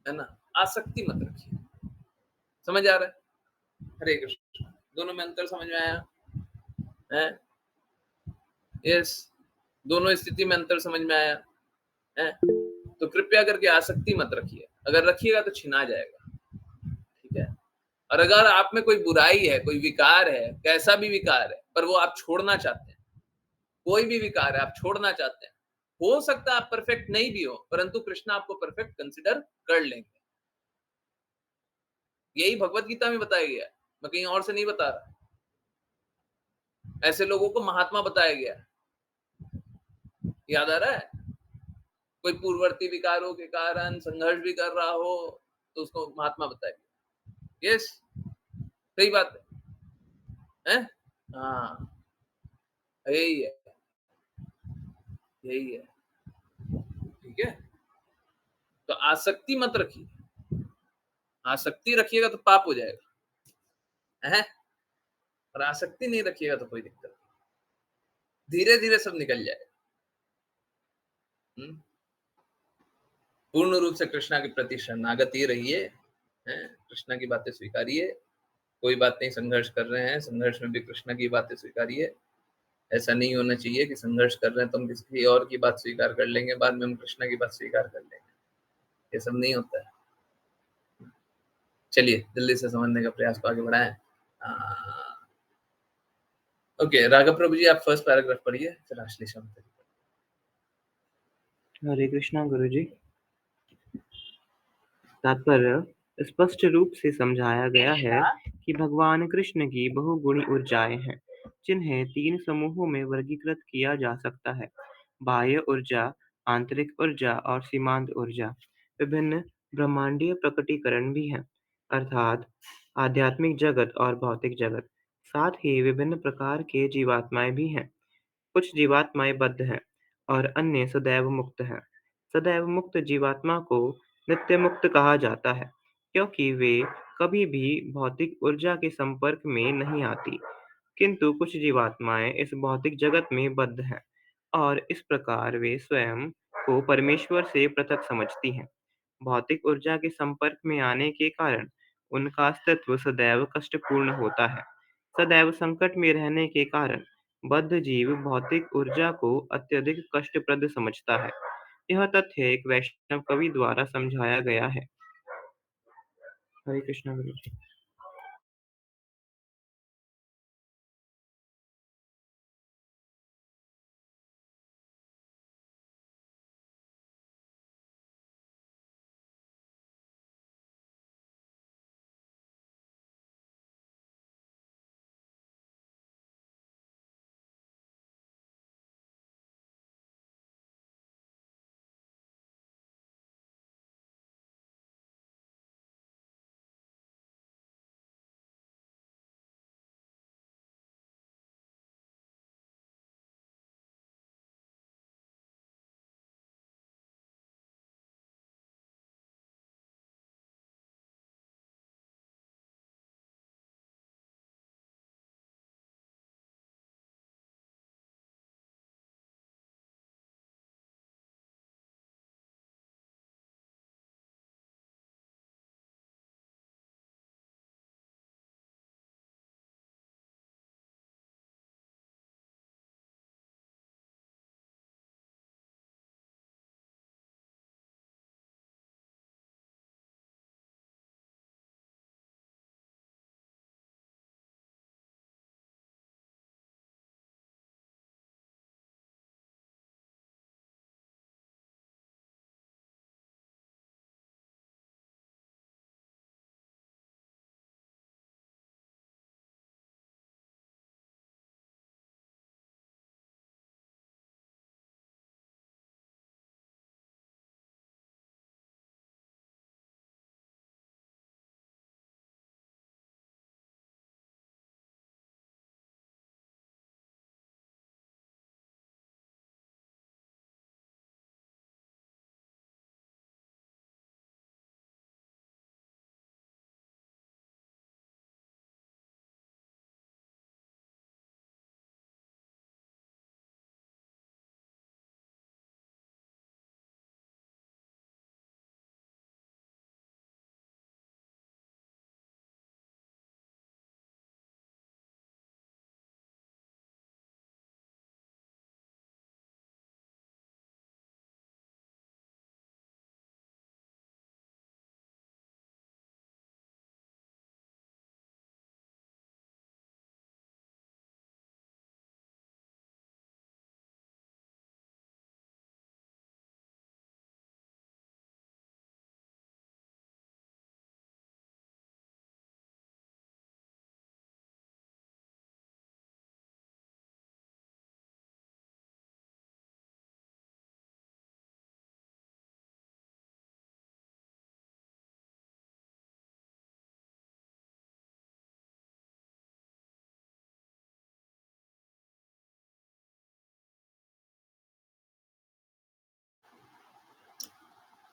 S2: है ना। आसक्ति मत रखिए। समझ आ रहा है? हरे कृष्ण। दोनों में अंतर समझ में आया है? यस, दोनों स्थिति में अंतर समझ में आया है? तो कृपया करके आसक्ति मत रखिए, अगर रखिएगा तो छिना जाएगा, ठीक है। और अगर आप में कोई बुराई है, कोई विकार है, कैसा भी विकार है, पर वो आप छोड़ना चाहते हैं, कोई भी विकार है आप छोड़ना चाहते हैं, हो सकता है आप परफेक्ट नहीं भी हो, परंतु कृष्ण आपको परफेक्ट कंसिडर कर लेंगे। यही भगवत गीता में बताया गया है, मैं कहीं और से नहीं बता रहा। ऐसे लोगों को महात्मा बताया गया है, याद आ रहा है? कोई पूर्ववर्ती विकारों के कारण संघर्ष भी कर रहा हो तो उसको महात्मा बताया गया। यस, सही बात है? हाँ, यही है, यही है, ठीक है। तो आसक्ति मत रखिए, आसक्ति रखिएगा तो पाप हो जाएगा, है। और आसक्ति नहीं रखिएगा तो कोई दिक्कत नहीं, धीरे धीरे सब निकल जाएगा। पूर्ण रूप से कृष्णा के प्रति शरणागत ही रहिए, हैं, कृष्णा की बातें स्वीकारिए। कोई बात नहीं, संघर्ष कर रहे हैं, संघर्ष में भी कृष्णा की बातें स्वीकारिए। ऐसा नहीं होना चाहिए कि संघर्ष कर रहे हैं तो हम किसी और की बात स्वीकार कर लेंगे, बाद में हम कृष्णा की बात स्वीकार कर लेंगे, ये सब नहीं होता है। चलिए जल्दी से समझने का प्रयास को आगे बढ़ाएं। ओके, राघव प्रभु जी, आप फर्स्ट पैराग्राफ पढ़िए, फिर असली शब्द।
S3: हरे कृष्णा गुरु जी। तात्पर्य स्पष्ट रूप से समझाया गया है कि भगवान कृष्ण की बहुगुणी ऊर्जाएं हैं, जिन्हें तीन समूहों में वर्गीकृत किया जा सकता है: बाह्य ऊर्जा, आंतरिक ऊर्जा और सीमांत ऊर्जा। विभिन्न ब्रह्मांडीय प्रकटीकरण भी हैं, अर्थात आध्यात्मिक जगत और भौतिक जगत। साथ ही विभिन्न प्रकार के जीवात्माएं भी हैं। कुछ जीवात्माएं बद्ध हैं और अन्य सदैव मुक्त हैं। सदैव मुक्त जीवात्मा को नित्य मुक्त कहा जाता है, क्योंकि वे कभी भी भौतिक ऊर्जा के संपर्क में नहीं आती। किंतु कुछ जीवात्माएं इस भौतिक जगत में बद्ध हैं और इस प्रकार वे स्वयं को परमेश्वर से पृथक समझती हैं। भौतिक ऊर्जा के संपर्क में आने के कारण उनका अस्तित्व सदैव कष्टपूर्ण होता है। सदैव संकट में रहने के कारण बद्ध जीव भौतिक ऊर्जा को अत्यधिक कष्टप्रद समझता है। यह तथ्य एक वैष्णव कवि द्वारा समझाया गया है। हरे कृष्णा गुरु जी।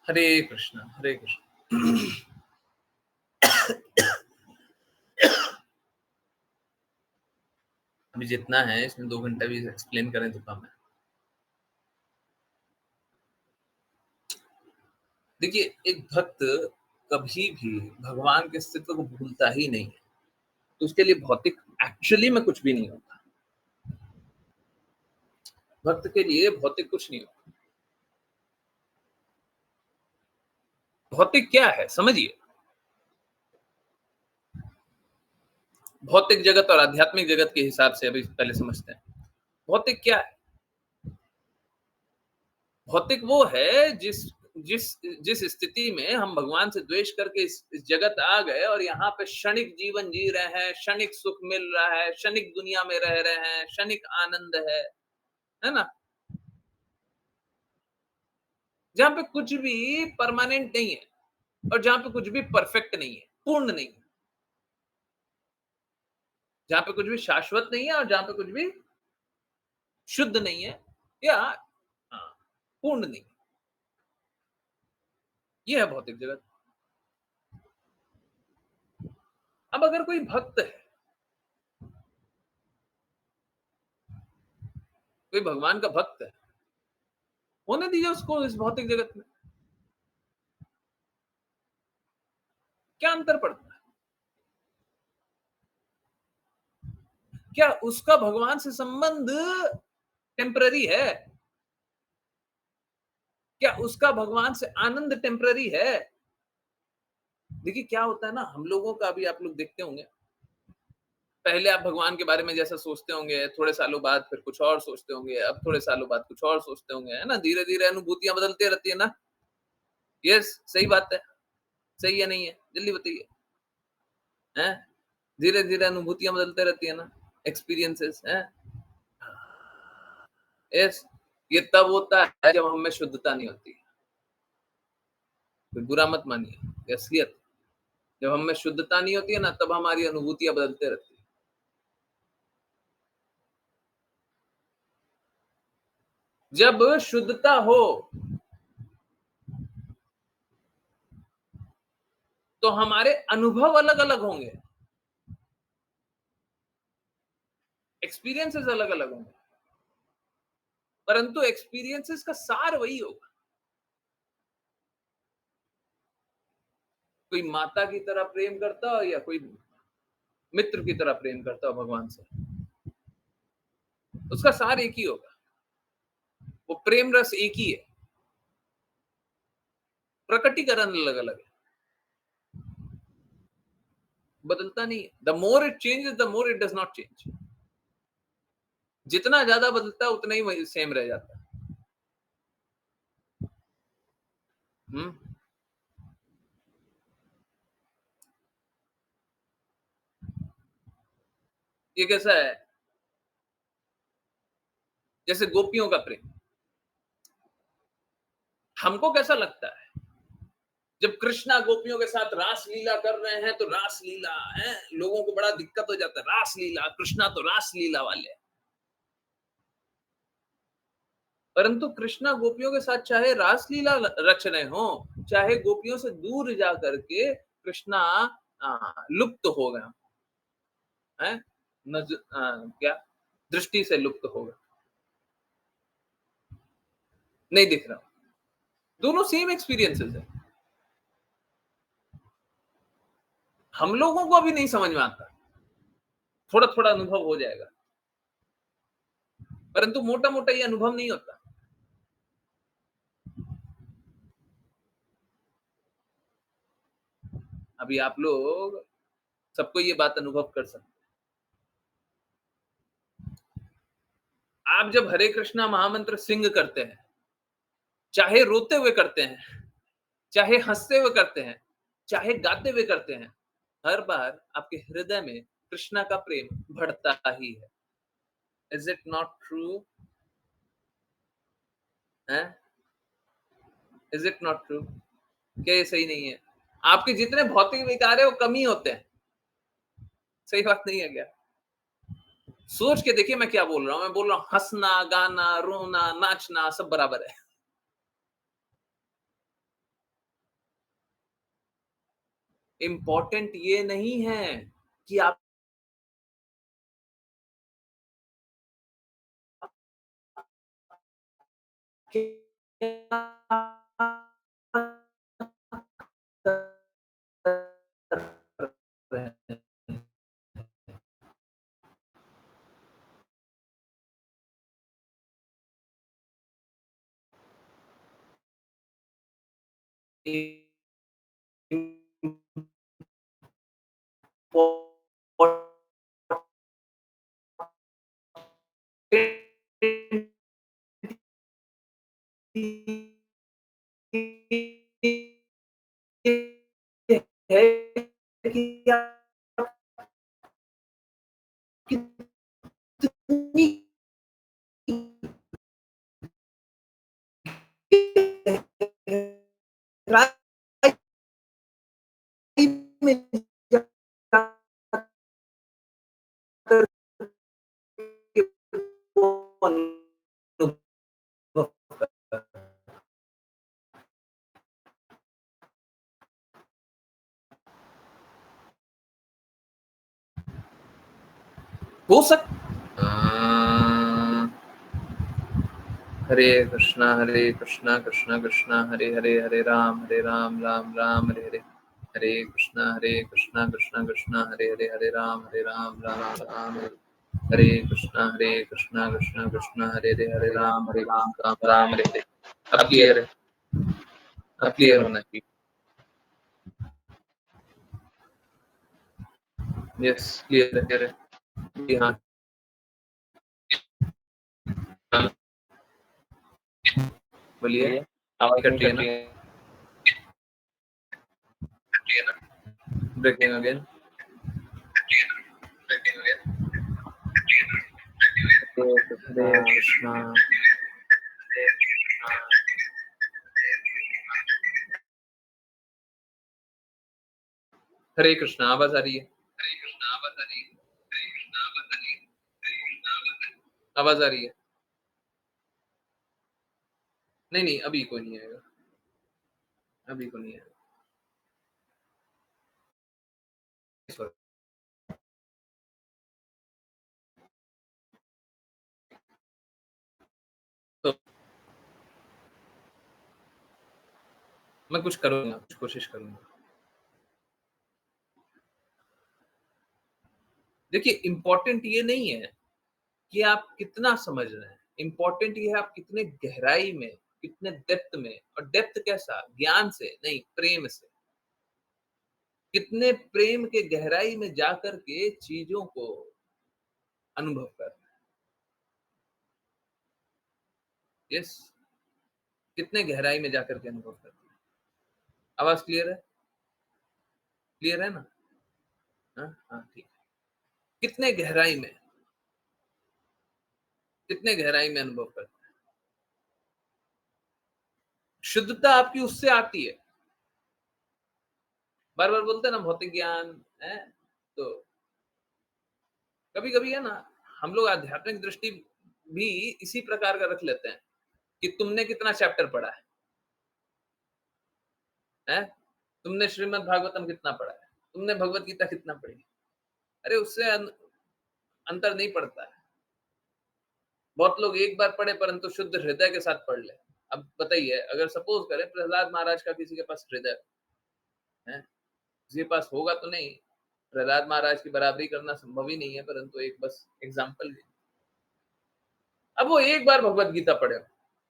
S2: हरे कृष्णा, हरे कृष्णा। अभी जितना है इसमें 2 घंटा भी एक्सप्लेन करें तो कम है। देखिए, एक भक्त कभी भी भगवान के अस्तित्व को भूलता ही नहीं है, तो उसके लिए भौतिक एक्चुअली में कुछ भी नहीं होता। भक्त के लिए भौतिक कुछ नहीं होता। भौतिक क्या है समझिए। भौतिक जगत और आध्यात्मिक जगत के हिसाब से अभी पहले समझते हैं। भौतिक क्या है? भौतिक वो है जिस जिस जिस स्थिति में हम भगवान से द्वेष करके इस जगत आ गए और यहाँ पे क्षणिक जीवन जी रहे हैं, क्षणिक सुख मिल रहा है, क्षणिक दुनिया में रह रहे हैं, क्षणिक आनंद है ना? जहाँ पे कुछ भी परमानेंट नहीं है और जहाँ पे कुछ भी परफेक्ट नहीं है, पूर्ण नहीं है। जहाँ पे कुछ भी शाश्वत नहीं है और जहाँ पे कुछ भी शुद्ध नहीं है या पूर्ण नहीं है। ये है भौतिक जगत। अब अगर कोई भक्त है, कोई भगवान का भक्त है, होने दीजिए उसको इस भौतिक जगत में। क्या अंतर पड़ता है? क्या उसका भगवान से संबंध टेम्पररी है? क्या उसका भगवान से आनंद टेम्पररी है? देखिए क्या होता है ना, हम लोगों का अभी आप लोग देखते होंगे, पहले आप भगवान के बारे में जैसा सोचते होंगे, थोड़े सालों बाद फिर कुछ और सोचते होंगे, अब थोड़े सालों बाद कुछ और सोचते होंगे, है ना? धीरे-धीरे अनुभूतियाँ बदलती रहती है ना? यस, सही बात है। सही है नहीं है? जल्दी बताइए। हैं? धीरे-धीरे अनुभूतियाँ बदलते रहती है ना? एक्सपीरियंसेस हैं? यस, ये तब होता है जब हम में शुद्धता नहीं होती। कोई बुरा मत मानिए, ये असलियत। जब हम में शुद्धता नहीं होती है ना, तब हमारी अनुभूतियाँ बदलते रहती हैं। जब शुद्धता हो, तो हमारे अनुभव अलग-अलग होंगे, एक्सपीरियंसेस अलग-अलग होंगे, परंतु एक्सपीरियंसेस का सार वही होगा। कोई माता की तरह प्रेम करता हो या कोई मित्र की तरह प्रेम करता हो भगवान से, उसका सार एक ही होगा। वो प्रेम रस एक ही है, प्रकटीकरण अलग-अलग है, बदलता नहीं है। The more it changes the more it does not change. जितना ज़्यादा बदलता है उतना ही वही सेम रह जाता है। हुँ? ये कैसा है? जैसे गोपियों का प्रेम। हमको कैसा लगता है? जब कृष्णा गोपियों के साथ रास लीला कर रहे हैं, तो रास लीला है, लोगों को बड़ा दिक्कत हो जाता है। रास लीला, कृष्णा तो रास लीला वाले हैं। परंतु कृष्णा गोपियों के साथ चाहे रास लीला रच रहे हो, चाहे गोपियों से दूर जा करके कृष्णा लुप्त हो गए हैं, क्या दृष्टि से लुप्त हो गए, नहीं दिख रहा। दोनों सेम एक्सपीरियंसेस है। हम लोगों को अभी नहीं समझ में आता, थोड़ा थोड़ा अनुभव हो जाएगा, परंतु मोटा मोटा ये अनुभव नहीं होता। अभी आप लोग सबको ये बात अनुभव कर सकते। आप जब हरे कृष्णा महामंत्र सिंग करते हैं, चाहे रोते हुए करते हैं, चाहे हंसते हुए करते हैं, चाहे गाते हुए करते हैं, हर बार आपके हृदय में कृष्णा का प्रेम बढ़ता ही है। Is it not true? है? Is it not true? क्या ये सही नहीं है? आपके जितने भौतिक विकार है वो कम ही होते हैं। सही बात नहीं है क्या? सोच के देखिए मैं क्या बोल रहा हूं। मैं बोल रहा हूं हंसना, गाना, रोना, नाचना सब बराबर है। इम्पोर्टेंट ये नहीं है कि आप है कि आप कितनी गहराई में जाकर के वो अनुभव कर हो सक हरे कृष्णा कृष्णा कृष्णा हरे हरे, हरे राम राम राम हरे हरे, हरे कृष्णा कृष्णा कृष्णा हरे हरे राम राम हरे कृष्णा कृष्णा हरे राम राम हरे हरे। अब क्लियर है, अब क्लियर होना चाहिए। यस क्लियर है जी हाँ। हाँ, बोलिए आवाज कट रही है ना, ब्रेकिंग अगेन हरे कृष्णा हरे कृष्णा आवाज आ रही है, आवाज आ रही है। नहीं अभी कोई नहीं आएगा, अभी को नहीं आएगा। Sorry। तो मैं कुछ करूंगा, कुछ कोशिश करूंगा। देखिए इम्पोर्टेंट ये नहीं है कि आप कितना समझ रहे हैं, इम्पोर्टेंट ये है आप कितने गहराई में, कितने डेप्थ में, और डेप्थ कैसा, ज्ञान से नहीं प्रेम से, कितने प्रेम के गहराई में जाकर के चीजों को अनुभव कर रहे हैं। यस, कितने गहराई में जाकर के अनुभव कर रहे हैं। आवाज क्लियर है, क्लियर है ना? हाँ हाँ ठीक है। कितने गहराई में, कितने गहराई में अनुभव करते हैं। शुद्धता आपकी उससे आती है। बार बार बोलते हैं ना भौतिक ज्ञान है, तो कभी कभी है ना हम लोग आध्यात्मिक दृष्टि भी इसी प्रकार का रख लेते हैं कि तुमने कितना चैप्टर पढ़ा है? तुमने श्रीमद् भागवतम कितना पढ़ा है, तुमने भगवत गीता कितना पढ़ी। अरे उससे अंतर नहीं पड़ता है। बहुत लोग एक बार पढ़े परंतु शुद्ध हृदय के साथ पढ़ ले। अब बताइए अगर सपोज करें प्रहलाद महाराज का किसी के पास हृदय है, किसी के पास होगा तो नहीं, प्रहलाद महाराज की बराबरी करना संभव ही नहीं है, परंतु एक बस एग्जाम्पल। अब वो एक बार भगवत गीता पढ़े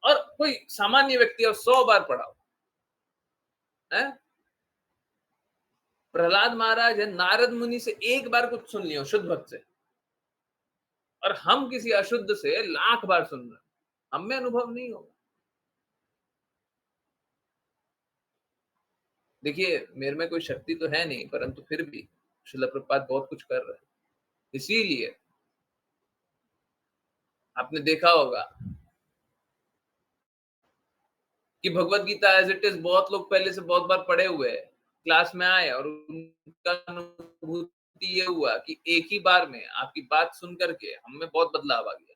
S2: और कोई सामान्य व्यक्ति और 100 बार पढ़ा हो, है? प्रहलाद महाराज है, नारद मुनि से एक बार कुछ सुन लियो शुद्ध भक्त से, और हम किसी अशुद्ध से लाख बार सुन रहे हैं, हम में अनुभव नहीं होगा। देखिए मेरे में कोई शक्ति तो है नहीं, परंतु फिर भी श्रील प्रभुपाद बहुत कुछ कर रहे हैं। इसीलिए आपने देखा होगा कि Bhagavad Gita as it is बहुत लोग पहले से बहुत बार पढ़े हुए हैं, क्लास में आए और उनका अनुभूति ये हुआ कि एक ही बार में आपकी बात सुन करके हम में बहुत बदलाव आ गया।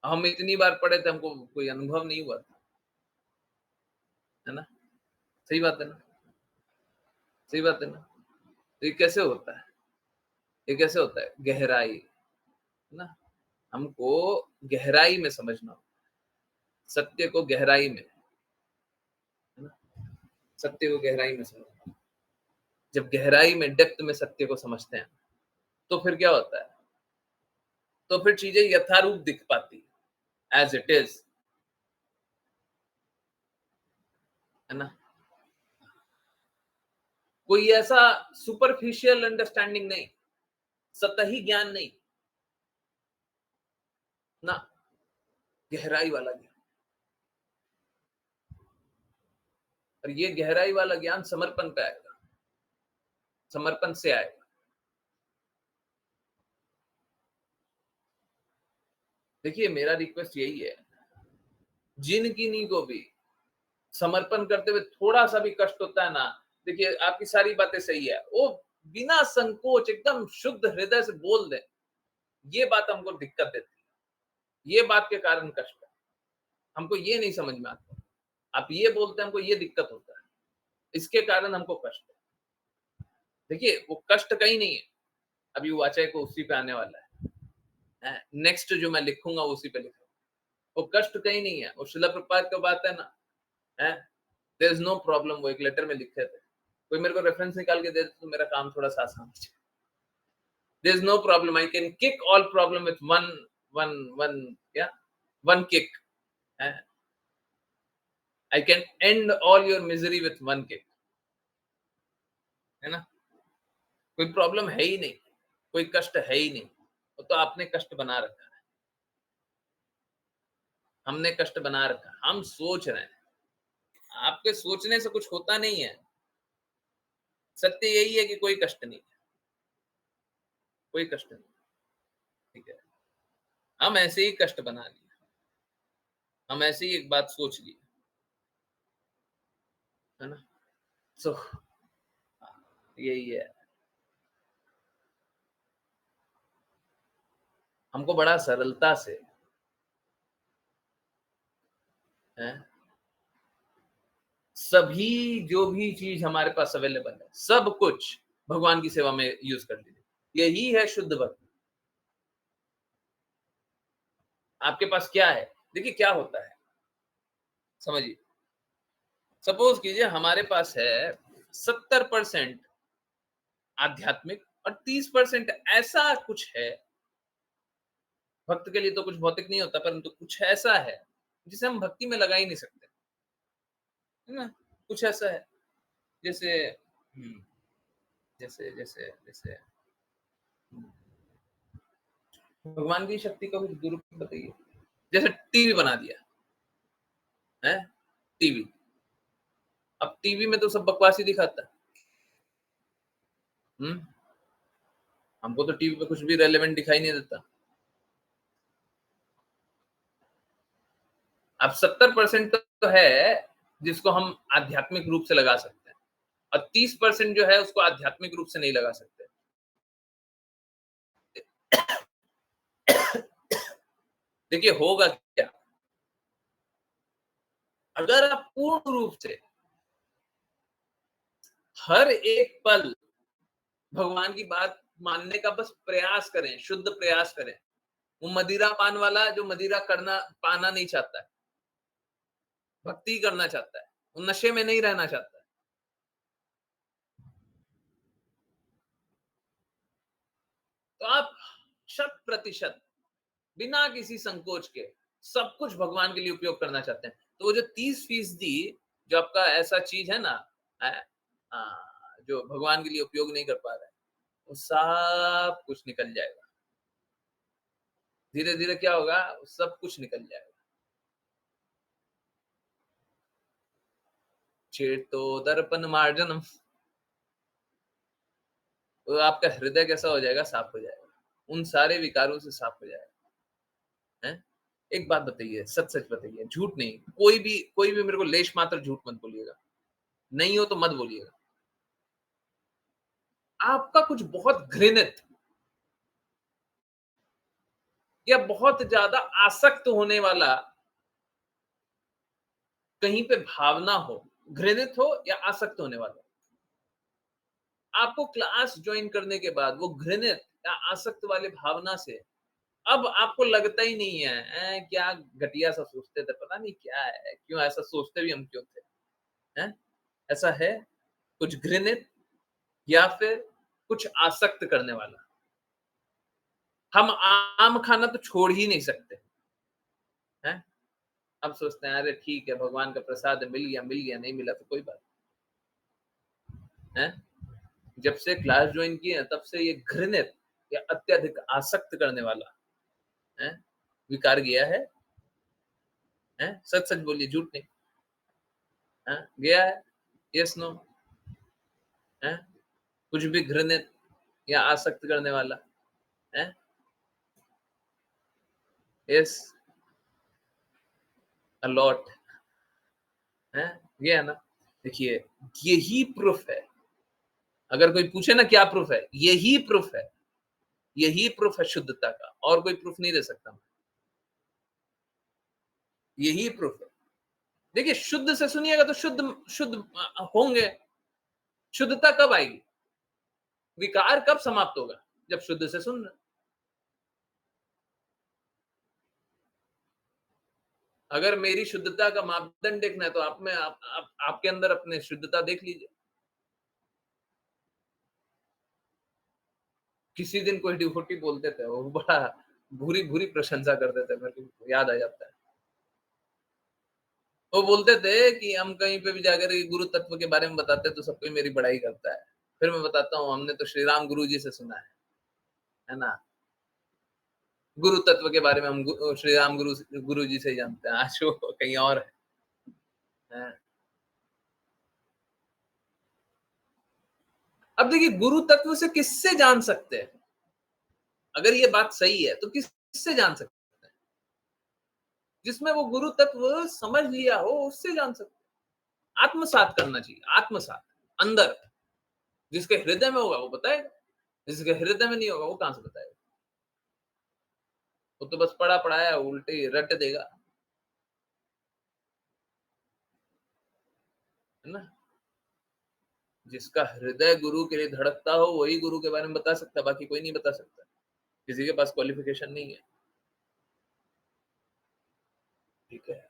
S2: हम इतनी बार पढ़े थे, हमको कोई अनुभव नहीं हुआ था, है ना? सही बात है ना? सही बात है ना? तो ये कैसे होता है? ये कैसे होता है? गहराई, है ना? हमको गहराई में समझना होगा, सत्य को गहराई में, है ना? सत्य को गहराई में समझना। जब गहराई में, डेप्थ में सत्य को समझते हैं, तो फिर क्या होता है? तो फिर चीज़ें यथारूप दिख पाती है, एज़ इट इज़, है ना? कोई ऐसा सुपरफिशियल अंडरस्टैंडिंग नहीं, सतही ज्ञान नहीं, ना, गहराई वाला ज्ञान। और ये गहराई वाला ज्ञान समर्पण पे आएगा, समर्पण से आएगा। देखिए, मेरा रिक्वेस्ट यही है, जिन किन्हीं को भी समर्पण करते हुए थोड़ा-सा भी कष्ट होता है ना, देखिए आपकी सारी बातें सही है, वो बिना संकोच एकदम शुद्ध हृदय से बोल दें, ये बात हमको दिक्कत देती है, ये बात के कारण कष्ट है, हमको ये नहीं समझ में आता। आप ये बोलते हैं, हमको ये दिक्कत होता है, इसके कारण हमको कष्ट है। देखिए, वो कष्ट कहीं नहीं है, अभी वो वाचय को उसी पे आने वाला है, नेक्स्ट जो मैं लिखूँगा उसी पे लिखूँगा। वो कष्ट कहीं नहीं है, वो शिला प्रभुपाद का बात है ना, हैं? देयर इज़ नो प्रॉब्लम, वो एक लेटर में लिखे थे। कोई मेरे को रेफरेंस निकाल के दे दे तो मेरा काम थोड़ा-सा आसान हो जाए। There is no problem, I can kick all problem with one one one क्या? वन किक, हैं? I can end all your misery with one kick, है ना? कोई प्रॉब्लम है ही नहीं, कोई कष्ट है ही नहीं, वो तो आपने कष्ट बना रखा है, हमने कष्ट बना रखा है, हम सोच रहे हैं, आपके सोचने से कुछ होता नहीं है। सत्य यही है कि कोई कष्ट नहीं है, कोई कष्ट नहीं, ठीक है? हम ऐसे ही कष्ट बना लिए, हम ऐसे ही एक बात सोच लिए, है ना? सो यही है, हमको बड़ा सरलता से, हैं? सभी जो भी चीज़ हमारे पास अवेलेबल है, सब कुछ भगवान की सेवा में यूज़ कर लीजिए। यही है शुद्ध भक्ति। आपके पास क्या है? देखिए क्या होता है, समझिए। सपोज़ कीजिए हमारे पास है 70% आध्यात्मिक और 30% ऐसा कुछ है, भक्त के लिए तो कुछ भौतिक नहीं होता, परंतु कुछ ऐसा है, जिसे हम भक्ति में लगा ही नहीं सकते, है ना? कुछ ऐसा है, जैसे जैसे जैसे जैसे भगवान की शक्ति का कुछ दुरुपयोग बताइए। जैसे टीवी बना दिया, है? टीवी। अब टीवी में तो सब बकवास ही दिखाता है। हुँ? हमको तो टीवी पे कुछ भी रेलेवेंट दिखाई नहीं देता। अब 70% तो है, जिसको हम आध्यात्मिक रूप से लगा सकते हैं और 30% जो है उसको आध्यात्मिक रूप से नहीं लगा सकते। देखिए होगा क्या? अगर आप पूर्ण रूप से हर एक पल भगवान की बात मानने का बस प्रयास करें, शुद्ध प्रयास करें। वो मदिरा पान वाला जो मदिरा करना पाना नहीं चाहता है, भक्ति करना चाहता है, वो नशे में नहीं रहना चाहता है। तो आप 100% बिना किसी संकोच के सब कुछ भगवान के लिए उपयोग करना चाहते हैं। तो वो जो 30% जो आपका ऐसा चीज है ना, है, जो भगवान के लिए उपयोग नहीं कर पा रहा है, वो सब कुछ निकल जाएगा। धीरे धीरे क्या होगा, सब कुछ निकल जाएगा। चेतो दर्पण मार्जनम, तो आपका हृदय कैसा हो जाएगा, साफ हो जाएगा, उन सारे विकारों से साफ हो जाएगा, है? एक बात बताइए, सच सच बताइए, झूठ नहीं, कोई भी मेरे को लेश मात्र झूठ मत बोलिएगा, नहीं हो तो मत बोलिएगा। आपका कुछ बहुत घृणित या बहुत ज्यादा आसक्त होने वाला कहीं पे भावना हो, घृणित हो या आसक्त होने वाला, आपको क्लास ज्वाइन करने के बाद वो घृणित या आसक्त वाले भावना से अब आपको लगता ही नहीं है, क्या घटिया सा सोचते थे, पता नहीं क्या है, क्यों ऐसा सोचते भी हम क्यों थे, हैं? ऐसा है कुछ घृणित या फिर कुछ आसक्त करने वाला। हम आम खाना तो छोड़ ही नहीं सकते, हैं? अब सोचते हैं अरे ठीक है, भगवान का प्रसाद है, मिल गया, नहीं मिला तो कोई बात है। जब से क्लास ज्वाइन की है तब से ये घृणित या अत्यधिक आसक्त करने वाला है विकार गया है, सच सच बोलिए, झूठ नहीं, गया है, यस नो, है कुछ भी घृणित या आसक्त करने वाला है, यस अलॉट, है गया ना। देखिए यही प्रूफ है, अगर कोई पूछे ना क्या प्रूफ है, यही प्रूफ है, यही प्रूफ है शुद्धता का, और कोई प्रूफ नहीं दे सकता मैं, यही प्रूफ है। देखिए शुद्ध से सुनिएगा तो शुद्ध शुद्ध होंगे, शुद्धता कब आएगी, विकार कब समाप्त होगा, जब शुद्ध से सुनना। अगर मेरी शुद्धता का मापदंड देखना है तो आप में आपके अंदर अपने शुद्धता देख लीजिए। किसी दिन कोई डिवोटी बोलते थे, वो बड़ा भूरी भूरी प्रशंसा करते थे, मेरे को याद आ जाता है। वो बोलते थे कि हम कहीं पे भी जाकर गुरु तत्व के बारे में बताते तो सब कोई मेरी बड़ाई करता है। फिर मैं बताता हूँ हमने तो श्री राम गुरु जी से सुना है ना। गुरु तत्व के बारे में हम श्री राम गुरु जी से ही जानते हैं, आज वो कहीं और है। अब देखिए गुरु तत्व से किससे जान सकते हैं, अगर ये बात सही है तो किससे जान सकते हैं, जिसमें वो गुरु तत्व समझ लिया हो उससे जान सकते हैं। आत्मसात करना चाहिए, आत्मसात अंदर, जिसके हृदय में होगा वो बताएगा, जिसके हृदय में नहीं होगा वो कहां से बताएगा, वो तो बस पढ़ा पढ़ाया उल्टे रट देगा, है ना। जिसका हृदय गुरु के लिए धड़कता हो वही गुरु के बारे में बता सकता है, बाकी कोई नहीं बता सकता, किसी के पास क्वालिफिकेशन नहीं है, ठीक है।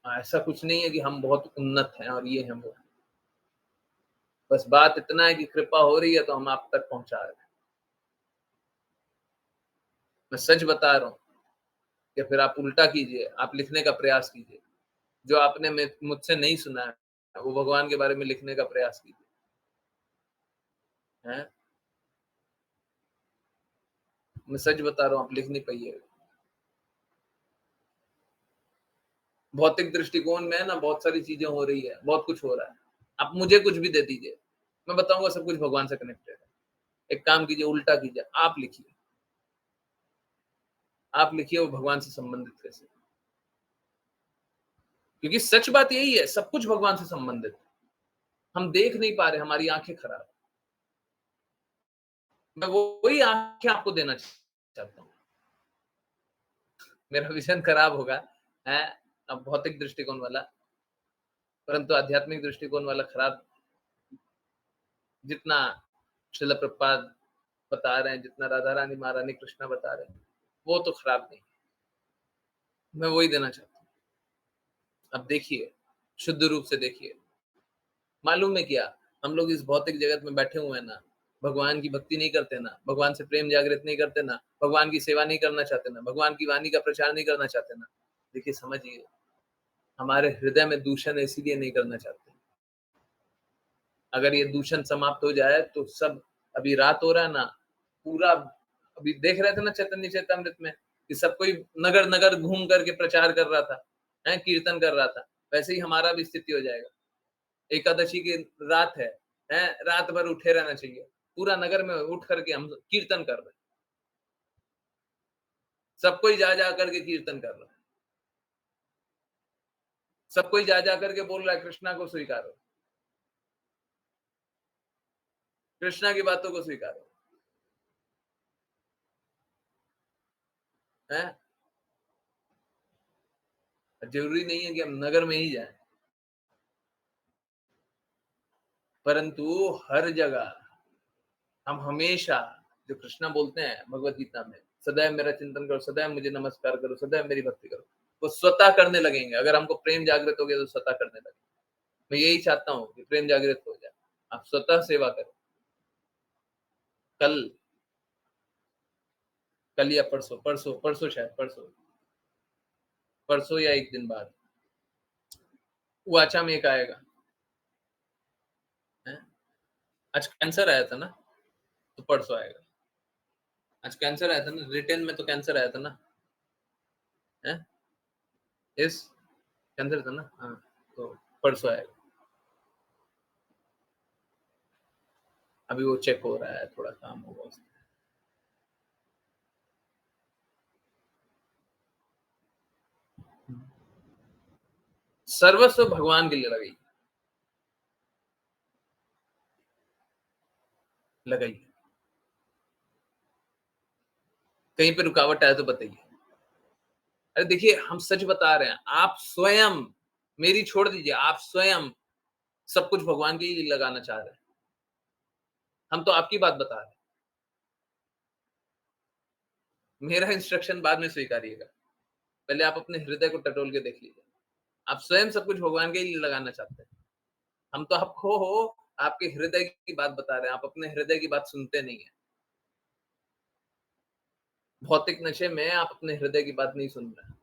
S2: ऐसा कुछ नहीं है कि हम बहुत उन्नत हैं और ये हम वो, बस बात इतना है कि कृपा हो रही है तो हम आप तक पहुंचा रहे हैं। मैं सच बता रहा हूँ, या फिर आप उल्टा कीजिए, आप लिखने का प्रयास कीजिए, जो आपने मुझसे नहीं सुना है वो भगवान के बारे में लिखने का प्रयास कीजिए, हैं। मैं सच बता रहा हूँ, आप लिख नहीं पाइएगा। भौतिक दृष्टिकोण में ना बहुत सारी चीजें हो रही है, बहुत कुछ हो रहा है, आप मुझे कुछ भी दे दीजिए, मैं बताऊंगा सब कुछ भगवान से कनेक्टेड है। एक काम कीजिए, उल्टा कीजिए, आप लिखिए, आप लिखिए वो भगवान से संबंधित कैसे, क्योंकि सच बात यही है, सब कुछ भगवान से संबंधित है, हम देख नहीं पा रहे, हमारी आंखें खराब। मैं वही आंखें आपको देना चाहता हूँ, मेरा विजन खराब होगा, है अब भौतिक दृष्टिकोण वाला, परंतु आध्यात्मिक दृष्टिकोण वाला खराब, जितना श्रील प्रभुपाद बता रहे हैं, जितना राधा रानी महारानी कृष्णा बता रहे हैं, वो तो खराब नहीं, मैं वही देना चाहता हूँ। अब देखिए, शुद्ध रूप से देखिए, मालूम है क्या, हम लोग इस भौतिक जगत में बैठे हुए हैं ना, भगवान की भक्ति नहीं करते ना, भगवान से प्रेम जागृत नहीं करते ना, भगवान की सेवा नहीं करना चाहते ना, भगवान की वाणी का प्रचार नहीं करना चाहते ना, देखिए समझिए, हमारे हृदय में दूषण इसीलिए नहीं करना चाहते। अगर ये दूषण समाप्त हो जाए तो सब, अभी रात हो रहा है ना, पूरा अभी देख रहे थे ना चैतन्य चैतामृत में कि सब कोई नगर नगर घूम करके प्रचार कर रहा था, है कीर्तन कर रहा था, वैसे ही हमारा भी स्थिति हो जाएगा। एकादशी की रात है रात भर उठे रहना चाहिए, पूरा नगर में उठ करके हम कीर्तन कर रहे हैं, सब कोई जा जा करके कीर्तन कर रहा है, सब कोई जा जा करके बोल रहा है कृष्णा को स्वीकारो, कृष्णा की बातों को स्वीकारो, है। जरूरी नहीं है कि हम नगर में ही जाएं, परंतु हर जगह हम हमेशा जो कृष्णा बोलते हैं भगवत गीता में, सदैव मेरा चिंतन करो, सदैव मुझे नमस्कार करो, सदैव मेरी भक्ति करो, वो स्वतः करने लगेंगे। अगर हमको प्रेम जागृत हो गया तो स्वतः करने लगेंगे। मैं यही चाहता हूँ कि प्रेम जागृत हो जाए, आप स्वतः सेवा करो। कल कल या परसों परसों परसों शायद परसों या एक दिन बाद वाचा में एक आएगा है? आज कैंसर आया था ना, तो परसों आएगा। आज कैंसर आया था ना, रिटेन में तो कैंसर आया था ना, है? इस कैंसर था ना, हाँ, तो परसों आएगा। अभी वो चेक हो रहा है, थोड़ा काम होगा उसमें। सर्वस्व भगवान के लिए लगाइए। कहीं पे रुकावट आए तो बताइए। अरे देखिए, हम सच बता रहे हैं, आप स्वयं, मेरी छोड़ दीजिए, आप स्वयं सब कुछ भगवान के लिए लगाना चाह रहे हैं। हम तो आपकी बात बता रहे हैं। मेरा इंस्ट्रक्शन बाद में स्वीकारिएगा। पहले आप अपने हृदय को टटोल के देख लीजिए। आप स्वयं सब कुछ भगवान के लिए लगाना चाहते हैं। हम तो आपको आपके हृदय की बात बता रहे हैं, आप अपने हृदय की बात सुनते नहीं हैं। भौतिक नशे में आप अपने हृदय की बात नहीं सुन रहे हैं।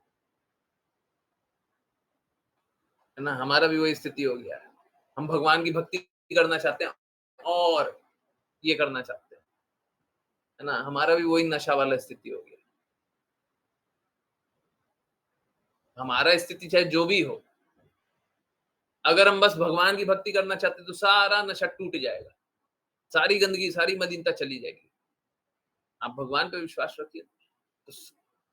S2: है ना? हमारा भी वही स्थिति हो गया है। हम भगवान की भक्ति करना चाहते हैं और ये करना चाहते हैं। है ना? हमारा भी वही नशा वाला स्थिति हो गया। हमारा स्थिति चाहे जो भी हो, अगर हम बस भगवान की भक्ति करना चाहते हैं तो सारा नशा टूट जाएगा। सारी गंदगी, सारी मलिनता चली जाएगी। आप भगवान पे विश्वास रखिए। तो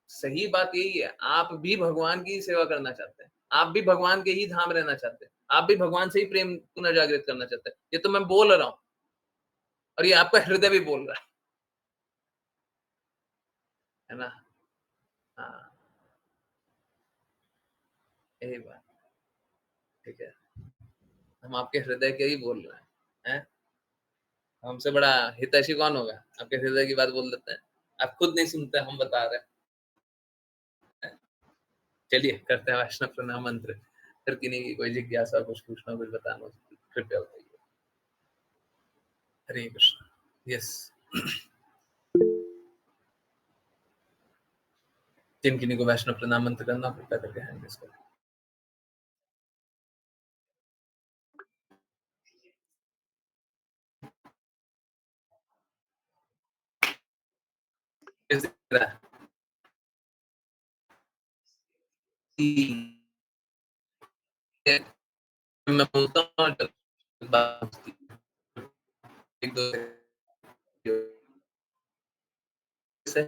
S2: सही बात यही है, आप भी भगवान की सेवा करना चाहते हैं। आप भी भगवान के ही धाम रहना चाहते हैं। आप भी भगवान से ही प्रेम पुनर्जागृत करना चाहते हैं। ये तो मैं बोल रहा हूँ और ये आपका हृदय भी बोल रहा है ना? हाँ, यही बात, ठीक है। हम आपके हृदय के ही बोल रहे हैं। हमसे बड़ा हितैषी कौन होगा? आपके हृदय की बात बोल देते हैं। आप खुद नहीं सुनते, हम बता रहे हैं। चलिए करते हैं वैष्णव प्रणाम मंत्र। फिर किन्हीं की कोई जिज्ञासा, कुछ पूछना, कुछ बताना हो तो कृपया बताइए। हरे कृष्ण। यस। जिन किन्हीं को वैष्णव प्रणाम मंत्र करना, कृपया करके हैंड रेज करें। किस तरह? मैं बोलता हूँ और बात एक दो से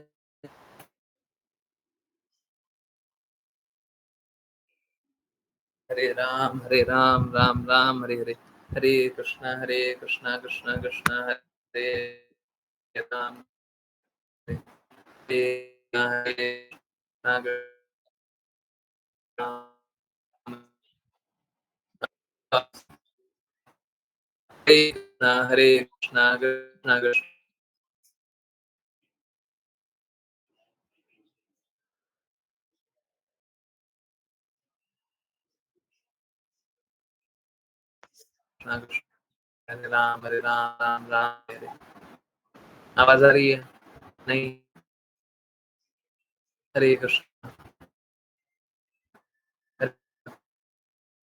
S2: हरे राम, राम राम, हरे हरे, हरे कृष्णा कृष्णा कृष्णा हरे राम, हरे कृष्णा राम, हरे कृष्णा कृष्णा कृष्णा हरे राम, राम राम, हरे। आवाज आ रही है? नहीं? हरे कृष्ण।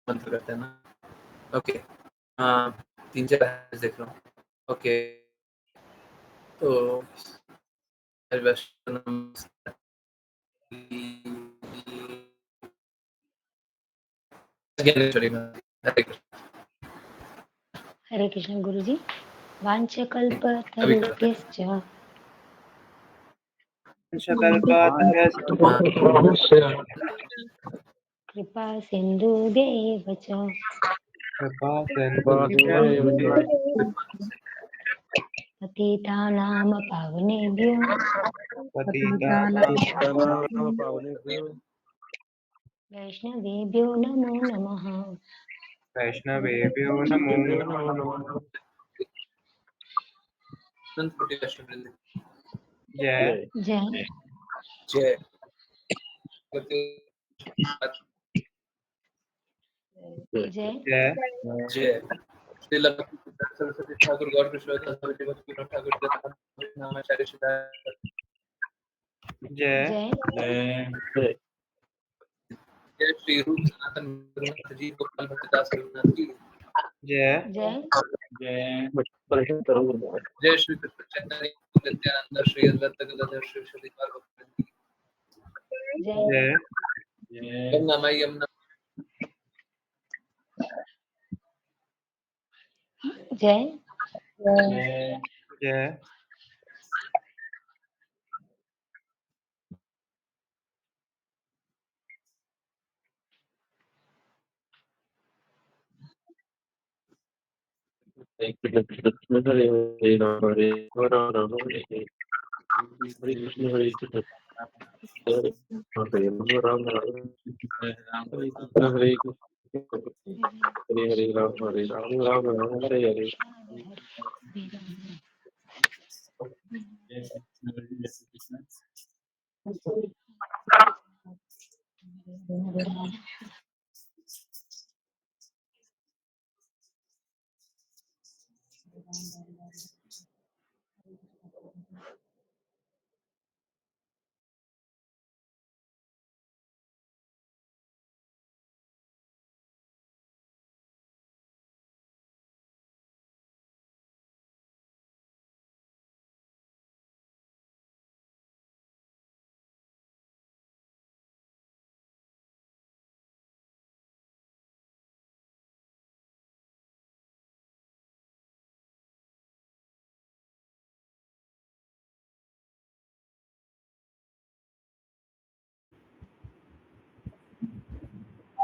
S2: मंत्र करते हैं ना? ओके। हाँ, 3-4 देख रहा हूँ। ओके, तो ज्ञानेश्वरी में हरे कृष्ण।
S4: हरे कृष्ण गुरुजी।
S2: अभी करते हैं।
S4: वाञ्छकल्पतरुभ्यश्च कृपा सिन्धुभ्येव च पतितानां पावनेभ्यो वैष्णवेभ्यो नमो नमः।
S3: वैष्णवेभ्यो नमो
S2: अनंत वैष्णववृंद
S3: जय
S4: जय
S2: जय
S4: जय
S3: जय
S2: जय श्री लक्ष्मी सरस्वती ठाकुर गौर कृष्ण भक्ति विनोद ठाकुर नामाचार्य सिद्धार्थ
S3: जय
S4: जय
S2: जय श्री रूप सनातन रघुनाथ जी गोपाल भक्तदास रघुनाथ जी
S3: जय
S4: जय
S2: जय श्री कृष्ण चैतन्य नित्यानंद श्री अद्वैत गदाधर श्री श्रीपाद भक्ति
S4: जय
S3: जय
S2: यमुना माई यमुना
S4: जय
S3: जय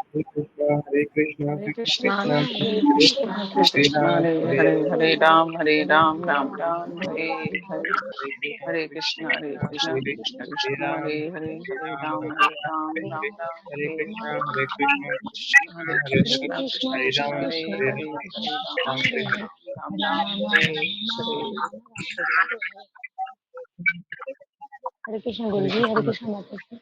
S3: हरे कृष्णा
S4: हरे
S3: कृष्ण
S4: कृष्णा
S3: कृष्ण
S4: हरे
S3: हरे
S4: कृष्णा
S3: हरे
S4: कृष्ण
S3: राम हरे
S5: हरे राम राम राम हरे हरे हरे
S3: कृष्ण
S5: कृष्ण
S3: हरे
S5: कृष्ण
S3: हरे
S5: कृष्ण
S3: राम
S5: हरे हरे
S3: हरे
S5: हरे
S3: राम
S5: राम
S3: हरे
S5: राम राम
S3: हरे
S5: हरे
S3: कृष्णा
S5: हरे
S3: हरे कृष्णा कृष्ण
S5: हरे
S3: हरे
S4: हरे
S3: हरे
S4: कृष्णा
S3: हरे
S5: कृष्ण
S3: राम
S5: हरे
S4: कृष्ण
S3: हरे
S5: हरे
S3: हरे
S5: हरे
S3: राम
S5: राम
S4: हरे
S3: हरे
S5: हरे
S3: हरे
S5: राम
S4: हरे
S5: राम
S4: राम
S5: हरे
S4: राम
S5: हरे
S4: राम हरे कृष्ण गुरु
S3: हरे
S4: जी हरे
S3: कृष्ण
S4: कृष्ण माता जी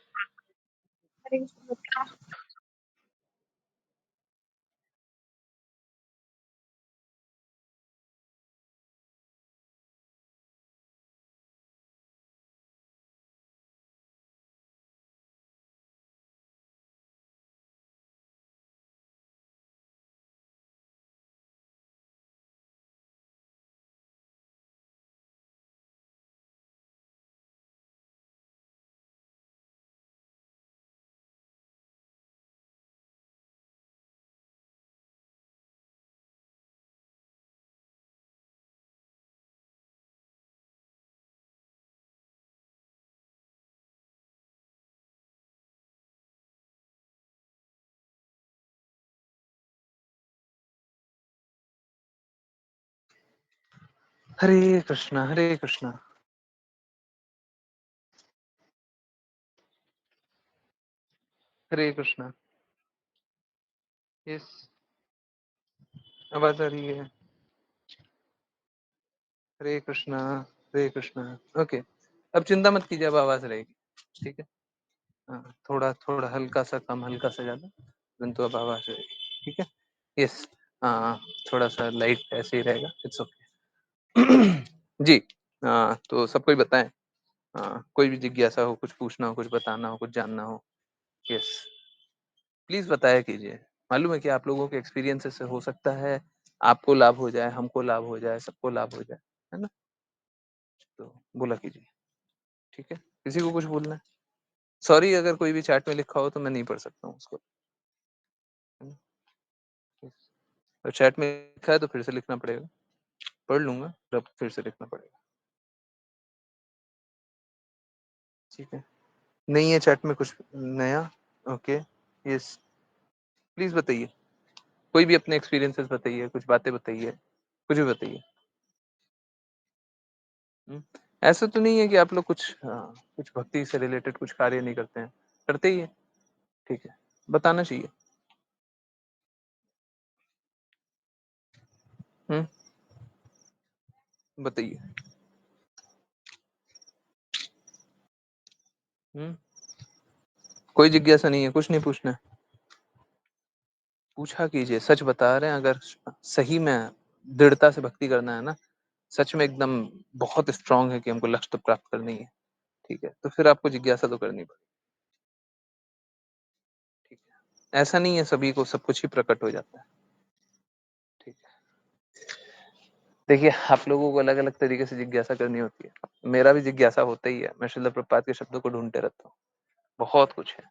S5: हरे कृष्ण हरे कृष्ण हरे कृष्ण यस आवाज आ रही है हरे कृष्ण ओके अब चिंता मत कीजिए अब आवाज रहेगी ठीक है हाँ थोड़ा थोड़ा हल्का सा कम हल्का सा ज्यादा परंतु अब आवाज रहेगी ठीक है यस हाँ थोड़ा सा लाइट ऐसे ही रहेगा इट्स ओके जी हाँ तो सबको ही बताएं कोई भी जिज्ञासा हो कुछ पूछना हो कुछ बताना हो कुछ जानना हो यस प्लीज बताया कीजिए मालूम है कि आप लोगों के एक्सपीरियंसेस से हो सकता है आपको लाभ हो जाए हमको लाभ हो जाए सबको लाभ हो जाए है ना तो बोला कीजिए ठीक है किसी को कुछ बोलना है सॉरी अगर कोई भी चैट में लिखा हो तो मैं नहीं पढ़ सकता हूँ उसको है ना? Yes. और चैट में लिखा है तो फिर से लिखना पड़ेगा पढ़ लूंगा तब फिर से लिखना पड़ेगा ठीक है नहीं है चैट में कुछ नया ओके यस प्लीज बताइए कोई भी अपने एक्सपीरियंसेस बताइए कुछ बातें बताइए कुछ भी बताइए हम्म, ऐसा तो नहीं है कि आप लोग कुछ भक्ति से रिलेटेड कुछ कार्य नहीं करते हैं करते ही है ठीक है बताना चाहिए बताइए। कोई जिज्ञासा नहीं है, कुछ नहीं पूछना है? पूछा कीजिए, सच बता रहे हैं। अगर सही में दृढ़ता से भक्ति करना है ना, सच में एकदम बहुत स्ट्रांग है कि हमको लक्ष्य तो प्राप्त करनी है, ठीक है, तो फिर आपको जिज्ञासा तो करनी पड़ेगी, ठीक है। ऐसा नहीं है सभी को सब कुछ ही प्रकट हो जाता है, ठीक है। देखिए, आप लोगों को अलग अलग तरीके से जिज्ञासा करनी होती है, मेरा भी जिज्ञासा होता ही है। मैं श्रील प्रभुपाद के शब्दों को ढूंढते रहता हूँ, बहुत कुछ है,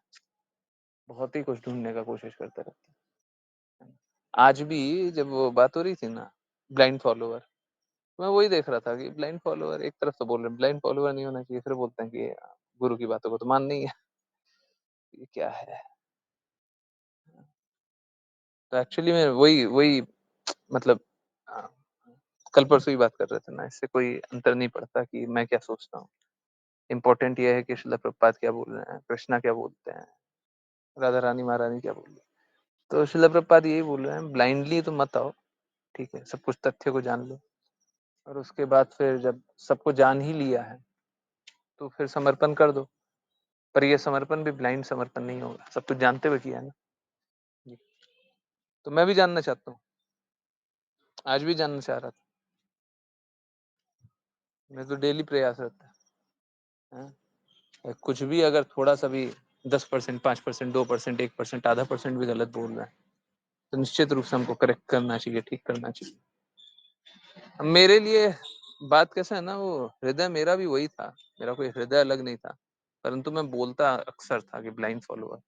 S5: बहुत ही कुछ ढूंढने का कोशिश करते रहता हूँ। आज भी जब वो बात हो रही थी ना, ब्लाइंड फॉलोअर, मैं वही देख रहा था कि ब्लाइंड फॉलोअर एक तरफ तो बोल रहे हैं ब्लाइंड फॉलोअर नहीं होना चाहिए, फिर बोलते हैं कि गुरु की बातों को तो मान नहीं है। ये क्या है? तो एक्चुअली में वही वही मतलब कल परसों ही बात कर रहे थे ना, इससे कोई अंतर नहीं पड़ता कि मैं क्या सोचता हूँ। इम्पोर्टेंट ये है कि श्रील प्रभुपाद क्या बोल रहे हैं, कृष्णा क्या बोलते हैं, राधा रानी महारानी क्या बोल रही है। तो श्रील प्रभुपाद यही बोल रहे हैं, ब्लाइंडली तो मत आओ, ठीक है, सब कुछ तथ्य को जान लो, और उसके बाद फिर जब सबको जान ही लिया है तो फिर समर्पण कर दो। पर ये समर्पण भी ब्लाइंड समर्पण नहीं होगा, सब कुछ जानते हुए किया है ना। तो मैं भी जानना चाहता हूँ, आज भी जानना चाह रहा था, मैं तो डेली प्रयास रहता है। कुछ भी अगर थोड़ा सा भी 10%, 5%, 2%, 1%, आधा % भी गलत बोल रहा है तो निश्चित रूप से हमको करेक्ट करना चाहिए, ठीक करना चाहिए। अब मेरे लिए बात कैसा है ना, वो हृदय मेरा भी वही था, मेरा कोई हृदय अलग नहीं था, परंतु मैं बोलता अक्सर था कि ब्लाइंड फॉलोअर।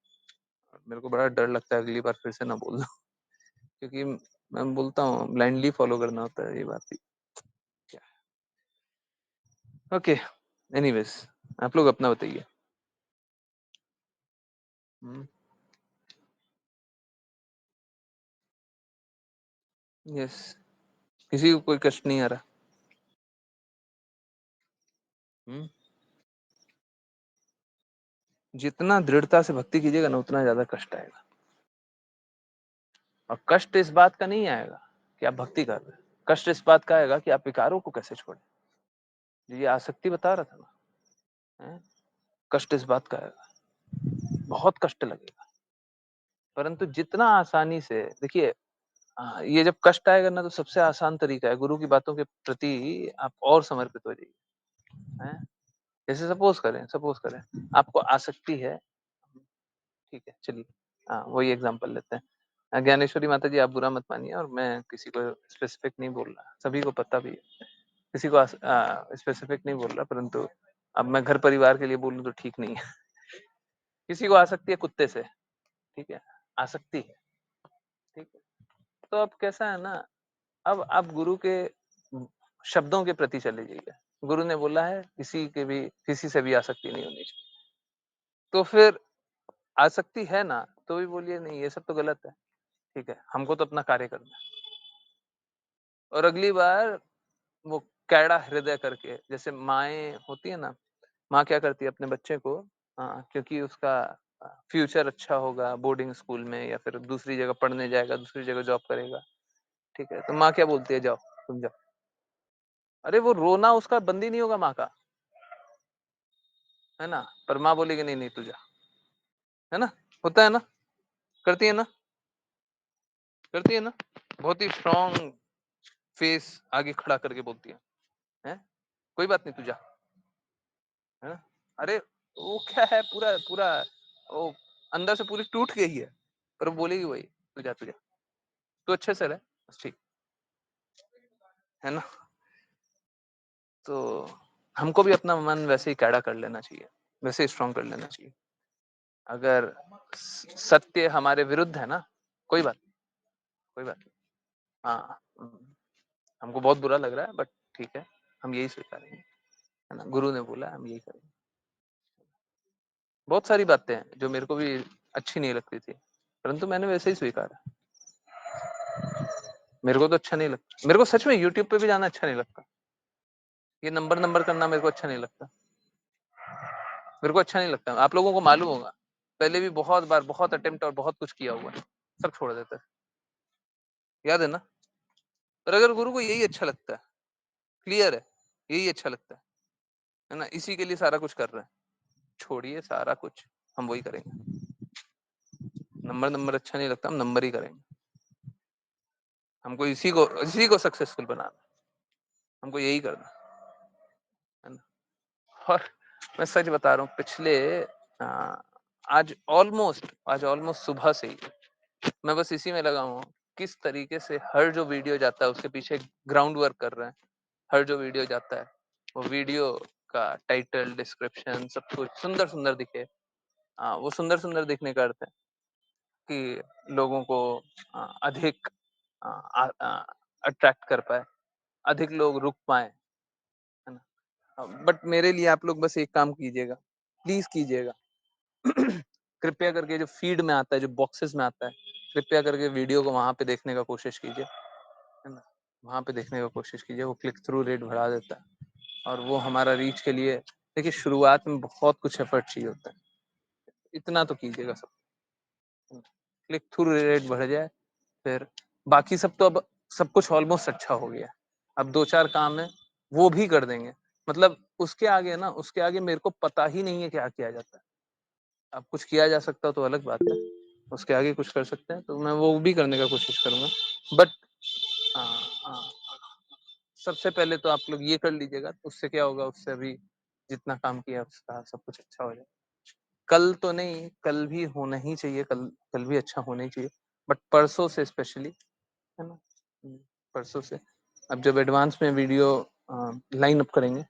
S5: मेरे को बड़ा डर लगता है अगली बार फिर से ना बोल दूं, क्योंकि मैं बोलता हूँ ब्लाइंडली फॉलो करना होता है, ये बात ही क्या है। ओके, एनीवेज, आप लोग अपना बताइए। यस, किसी को कोई कष्ट नहीं आ रहा? जितना दृढ़ता से भक्ति कीजिएगा ना, उतना ज्यादा कष्ट आएगा। और कष्ट इस बात का नहीं आएगा कि आप भक्ति कर रहे हैं, कष्ट इस बात का आएगा कि आप विकारों को कैसे छोड़ें। ये आसक्ति बता रहा था ना, कष्ट इस बात का आएगा, बहुत कष्ट लगेगा। परंतु जितना आसानी से देखिए, ये जब कष्ट आएगा ना, तो सबसे आसान तरीका है, गुरु की बातों के प्रति आप और समर्पित हो जाइए। जैसे सपोज करें आपको आसक्ति है, ठीक है, चलिए वही एग्जांपल लेते हैं। ज्ञानेश्वरी माता जी, आप बुरा मत मानिए, और मैं किसी को स्पेसिफिक नहीं बोल रहा, सभी को पता भी है, किसी को स्पेसिफिक नहीं बोल रहा, परंतु अब मैं घर परिवार के लिए बोलूं तो ठीक नहीं है। किसी को आसक्ति है कुत्ते से, ठीक है, आसक्ति है, ठीक है, तो अब कैसा है ना, अब आप गुरु के शब्दों के प्रति चले जाइए। गुरु ने बोला है किसी से भी आसक्ति नहीं होनी चाहिए, तो फिर आसक्ति है ना, तो भी बोलिए नहीं ये सब तो गलत है, ठीक है, हमको तो अपना कार्य करना है। और अगली बार वो कैड़ा हृदय करके, जैसे माएँ होती है ना, माँ क्या करती है अपने बच्चे को, क्योंकि उसका फ्यूचर अच्छा होगा बोर्डिंग स्कूल में, या फिर दूसरी जगह पढ़ने जाएगा, दूसरी जगह जॉब करेगा, ठीक है, तो माँ क्या बोलती है, जाओ तुम जाओ। अरे वो रोना उसका बंद ही नहीं होगा माँ का, है ना, पर माँ बोलेगी नहीं नहीं तू जा, है ना, होता है ना, करती है ना, करती है ना, बहुत ही स्ट्रॉन्ग फेस आगे खड़ा करके बोलती है, कोई बात नहीं तू जा, है ना। अरे वो क्या है, पूरा पूरा वो अंदर से पूरी टूट गई है, पर वो बोलेगी वही, तू जा तू जा, तू अच्छे से रह, बस ठीक है ना। तो हमको भी अपना मन वैसे ही कैड़ा कर लेना चाहिए, वैसे ही स्ट्रॉन्ग कर लेना चाहिए। अगर सत्य हमारे विरुद्ध है ना, कोई बात नहीं, कोई बात नहीं, हाँ, हमको बहुत बुरा लग रहा है, बट ठीक है, हम यही स्वीकारेंगे, है ना, गुरु ने बोला हम यही करेंगे। बहुत सारी बातें हैं जो मेरे को भी अच्छी नहीं लगती थी, परंतु मैंने वैसे ही स्वीकारा। मेरे को तो अच्छा नहीं लगता, मेरे को सच में यूट्यूब पे भी जाना अच्छा नहीं लगता, ये नंबर नंबर करना मेरे को अच्छा नहीं लगता, मेरे को अच्छा नहीं लगता। आप लोगों को मालूम होगा, पहले भी बहुत बार बहुत अटेम्प्ट और बहुत कुछ किया हुआ है, सब छोड़ देते, याद है ना। और अगर गुरु को यही अच्छा लगता है, क्लियर है, यही अच्छा लगता है ना, इसी के लिए सारा कुछ कर रहे हैं, छोड़िए सारा कुछ, हम वही करेंगे। नंबर अच्छा नहीं लगता, हम नंबर ही करेंगे। हमको इसी को सक्सेसफुल बनाना, हमको यही करना है ना। और मैं सच बता रहा हूँ, पिछले आज ऑलमोस्ट सुबह से ही मैं बस इसी में लगा हुआ हूँ, किस तरीके से हर जो वीडियो जाता है उसके पीछे ग्राउंड वर्क कर रहे हैं। हर जो वीडियो जाता है वो वीडियो का टाइटल, डिस्क्रिप्शन, सब कुछ सुंदर सुंदर दिखे। वो सुंदर सुंदर दिखने का अर्थ है कि लोगों को अधिक अट्रैक्ट कर पाए, अधिक लोग रुक पाए, है ना। बट मेरे लिए आप लोग बस एक काम कीजिएगा, प्लीज कीजिएगा कृपया करके जो फीड में आता है, जो बॉक्सेस में आता है, कृपया करके वीडियो को वहां पे देखने का कोशिश कीजिए, है ना। वहां पे देखने का कोशिश कीजिए, वो क्लिक थ्रू रेट बढ़ा देता है और वो हमारा रीच के लिए, देखिए शुरुआत में बहुत कुछ एफर्ट चाहिए होता है, इतना तो कीजिएगा सब, क्लिक थ्रू रेट बढ़ जाए, फिर बाकी सब तो अब सब कुछ ऑलमोस्ट अच्छा हो गया, अब 2-4 काम है वो भी कर देंगे। मतलब उसके आगे ना, उसके आगे मेरे को पता ही नहीं है क्या किया जाता है। अब कुछ किया जा सकता तो अलग बात है, उसके आगे कुछ कर सकते हैं तो मैं वो भी करने का कोशिश करूंगा। बट हाँ, हाँ, सबसे पहले तो आप लोग ये कर लीजिएगा, उससे क्या होगा, उससे अभी जितना काम किया उसका सब कुछ अच्छा हो जाए। कल तो नहीं, कल भी होना ही चाहिए, कल कल भी अच्छा होना ही चाहिए, बट परसों से स्पेशली, है ना। परसों से अब जब एडवांस में वीडियो लाइन अप करेंगे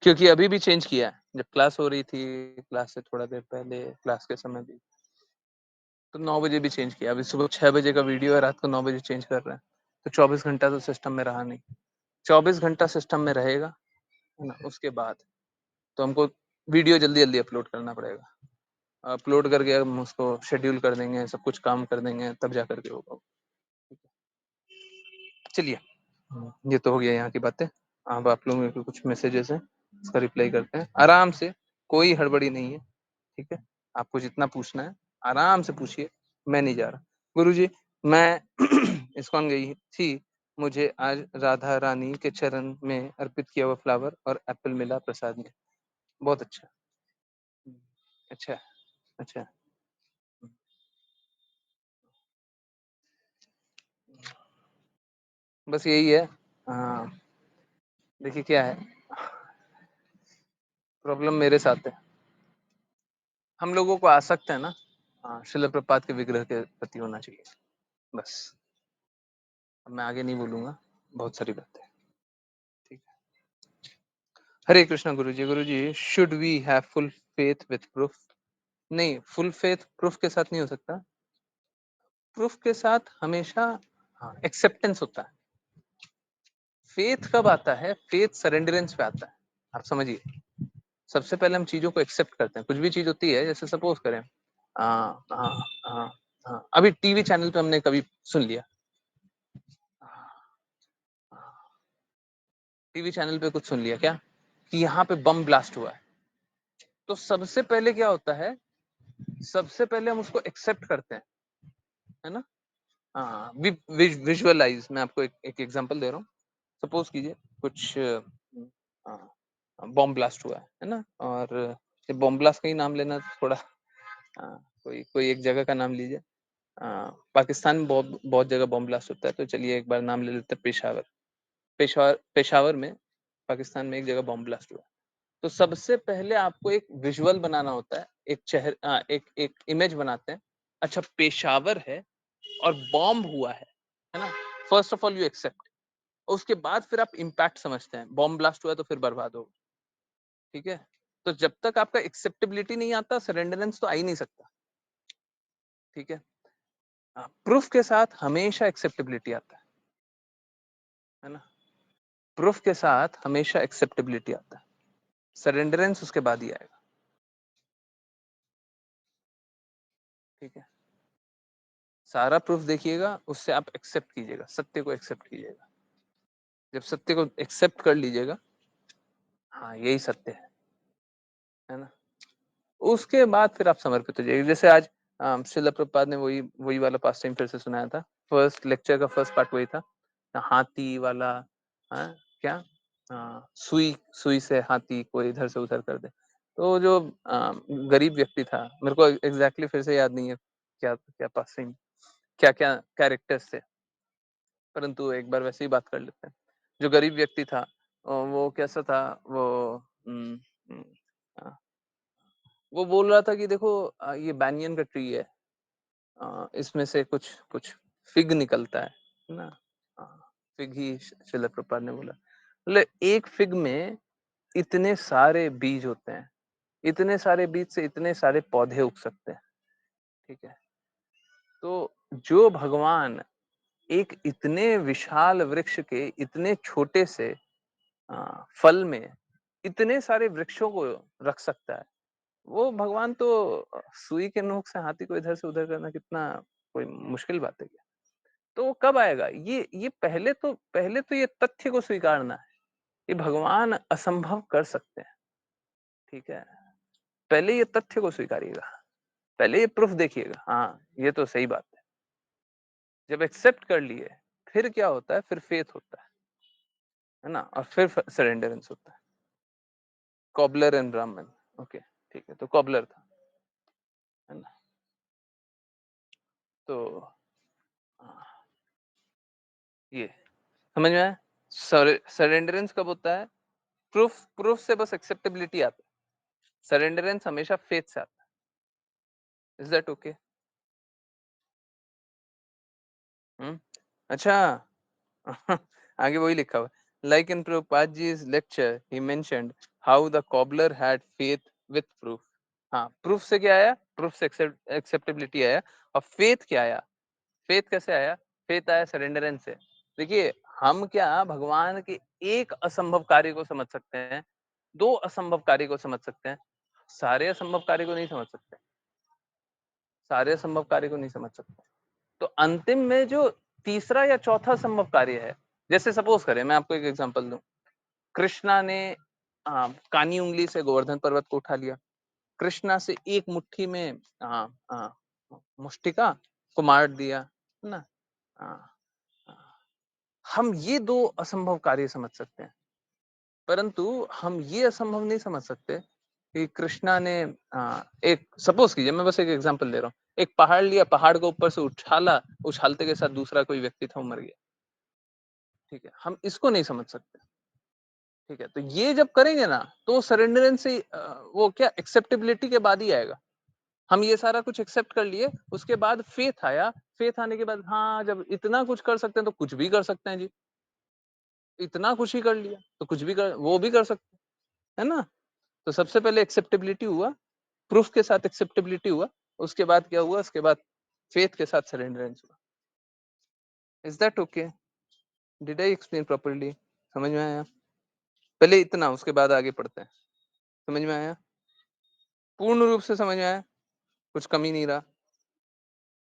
S5: क्योंकि अभी भी चेंज किया है, जब क्लास हो रही थी, क्लास से थोड़ा देर पहले, क्लास के समय भी तो 9 बजे भी चेंज किया, अभी सुबह 6 बजे का वीडियो है, रात को 9 बजे चेंज कर रहे हैं, तो 24 घंटा तो सिस्टम में रहा नहीं। 24 घंटा सिस्टम में रहेगा, है ना, उसके बाद तो हमको वीडियो जल्दी जल्दी अपलोड करना पड़ेगा। अपलोड करके हम उसको शेड्यूल कर देंगे, सब कुछ काम कर देंगे, तब जा करके होगा। चलिए, ये तो हो गया यहाँ की बातें। अब आप लोगों के कुछ मैसेजेस हैं, उसका रिप्लाई करते हैं आराम से, कोई हड़बड़ी नहीं है, ठीक है। आपको जितना पूछना है आराम से पूछिए, मैं नहीं जा रहा। गुरुजी, मैं इस्कॉन गई थी, मुझे आज राधा रानी के चरण में अर्पित किया हुआ फ्लावर और एप्पल मिला प्रसाद में। बहुत अच्छा, अच्छा, अच्छा। बस यही है। हाँ, देखिए क्या है, प्रॉब्लम मेरे साथ है, हम लोगों को आसक्त है ना, शिल प्रपात के विग्रह के प्रति होना चाहिए, बस। अब मैं आगे नहीं बोलूंगा, बहुत सारी बातें, ठीक है। Hare Krishna Guruji. Guruji, should we have full faith with proof? नहीं, फुल फेथ प्रूफ के साथ नहीं हो सकता, प्रूफ के साथ हमेशा एक्सेप्टेंस होता है। फेथ कब आता है? फेथ सरेंडरेंस पे आता है, आप समझिए। सबसे पहले हम चीजों को एक्सेप्ट करते हैं, कुछ भी चीज होती है, जैसे सपोज करें आ, आ, आ, अभी टीवी चैनल पे हमने कभी सुन लिया, टीवी चैनल पे कुछ सुन लिया क्या कि यहाँ पे बम ब्लास्ट हुआ है, तो सबसे पहले क्या होता है, सबसे पहले हम उसको एक्सेप्ट करते हैं, है ना। हाँ, विजुअलाइज, मैं आपको एक एग्जांपल दे रहा हूँ। सपोज कीजिए कुछ बॉम्ब ब्लास्ट हुआ है ना, और बॉम्ब ब्लास्ट का ही नाम लेना थोड़ा, कोई कोई एक जगह का नाम लीजिए। पाकिस्तान में बहुत बहुत जगह बॉम्ब ब्लास्ट होता है, तो चलिए एक बार नाम ले लेते हैं, पेशावर। पेशावर में, पाकिस्तान में एक जगह बॉम्ब ब्लास्ट हुआ। तो सबसे पहले आपको एक विजुअल बनाना होता है, एक चेहरा, एक इमेज बनाते हैं, अच्छा पेशावर है और बॉम्ब हुआ है ना। First of all you accept, उसके बाद फिर आप इम्पैक्ट समझते हैं, बॉम्ब ब्लास्ट हुआ तो फिर बर्बाद होगा, ठीक है। तो जब तक आपका एक्सेप्टेबिलिटी नहीं आता, सरेंडरेंस तो आ ही नहीं सकता, ठीक है। प्रूफ के साथ हमेशा एक्सेप्टेबिलिटी आता है ना, प्रूफ के साथ हमेशा एक्सेप्टेबिलिटी आता है, सरेंडरेंस उसके बाद ही आएगा, ठीक है। सारा प्रूफ देखिएगा, उससे आप एक्सेप्ट कीजिएगा, सत्य को एक्सेप्ट कीजिएगा। जब सत्य को एक्सेप्ट कर लीजिएगा, हाँ यही सत्य है ना, उसके बाद फिर आप समर्पित हो जाइए। जैसे आज श्रील प्रभुपाद ने वही वही वाला पास टाइम फिर से सुनाया था फर्स्ट लेक्चर का फर्स्ट पार्ट वही था, हाथी वाला, हाँ, क्या, सुई सुई से हाथी को इधर से उधर कर दे। तो जो गरीब व्यक्ति था, मेरे को एग्जैक्टली फिर से याद नहीं है क्या क्या पासिंग क्या क्या कैरेक्टर्स थे, परंतु एक बार वैसे ही बात कर लेते हैं। जो गरीब व्यक्ति था वो कैसा था, वो हम्म, हम्म, आ, वो बोल रहा था कि देखो ये बैनियन का ट्री है, इसमें से कुछ कुछ फिग निकलता है ना। फिग ही शिला प्रपात ने बोला, बोले एक फिग में इतने सारे बीज होते हैं, इतने सारे बीज से इतने सारे पौधे उग सकते हैं, ठीक है। तो जो भगवान एक इतने विशाल वृक्ष के इतने छोटे से फल में इतने सारे वृक्षों को रख सकता है, वो भगवान तो सुई के नोक से हाथी को इधर से उधर करना कितना कोई मुश्किल बात है क्या। तो वो कब आएगा, ये पहले तो ये तथ्य को स्वीकारना है, ये भगवान असंभव कर सकते हैं, ठीक है। पहले ये तथ्य को स्वीकारिएगा, पहले ये प्रूफ देखिएगा, हाँ ये तो सही बात है। जब एक्सेप्ट कर लिए फिर क्या होता है, फिर फेथ होता है ना, और फिर सरेंडरेंस होता है। कॉबलर एंड ब्राह्मण, ओके ठीक है, तो कॉबलर था, है ना। तो ये समझ में आया, सरेंडरेंस कब होता है, प्रूफ प्रूफ से बस एक्सेप्टेबिलिटी आता है, सरेंडरेंस हमेशा फेथ से आता है। Is that okay? अच्छा आगे वही लिखा हुआ, लाइक इन प्रभुपाद जी's lecture he mentioned how the cobbler had faith with proof। हाँ, प्रूफ से क्या आया, प्रूफ से एक्सेप्टेबिलिटी आया, और फेथ क्या आया, फेथ कैसे आया, फेथ आया सरेंडरेंस से। देखिए हम क्या भगवान के एक असंभव कार्य को समझ सकते हैं, दो असंभव कार्य को समझ सकते हैं, सारे असंभव कार्य को नहीं समझ सकते, सारे असंभव कार्य को नहीं समझ सकते। तो अंतिम में जो तीसरा या चौथा संभव कार्य है, जैसे सपोज करें, मैं आपको एक एग्जांपल दूं, कृष्णा ने कानी उंगली से गोवर्धन पर्वत को उठा लिया, कृष्णा से एक मुट्ठी में मुष्टिका को मार दिया, है ना। आ, आ, हम ये दो असंभव कार्य समझ सकते हैं, परंतु हम ये असंभव नहीं समझ सकते कि कृष्णा ने एक, सपोज कीजिए, मैं बस एक एग्जांपल दे रहा हूँ, एक पहाड़ लिया, पहाड़ को ऊपर से उछाला, उछालते के साथ दूसरा कोई व्यक्ति था, वो मर गया, ठीक है। हम इसको नहीं समझ सकते, ठीक है। तो ये जब करेंगे ना, तो सरेंडरेंस से वो क्या एक्सेप्टेबिलिटी के बाद ही आएगा। हम ये सारा कुछ एक्सेप्ट कर लिए, उसके बाद फेथ आया, फेथ आने के बाद हाँ जब इतना कुछ कर सकते हैं तो कुछ भी कर सकते हैं जी, इतना कुछ ही कर लिया तो कुछ भी कर, वो भी कर सकते हैं, है ना। तो सबसे पहले एक्सेप्टेबिलिटी हुआ, प्रूफ के साथ एक्सेप्टेबिलिटी हुआ, उसके बाद क्या हुआ, उसके बाद फेथ के साथ सरेंडरेंस हुआ। Is that okay? Did I explain properly? समझ में आया? पहले इतना, उसके बाद आगे पढ़ते हैं। समझ में आया? पूर्ण रूप से समझ में आया? कुछ कमी नहीं रहा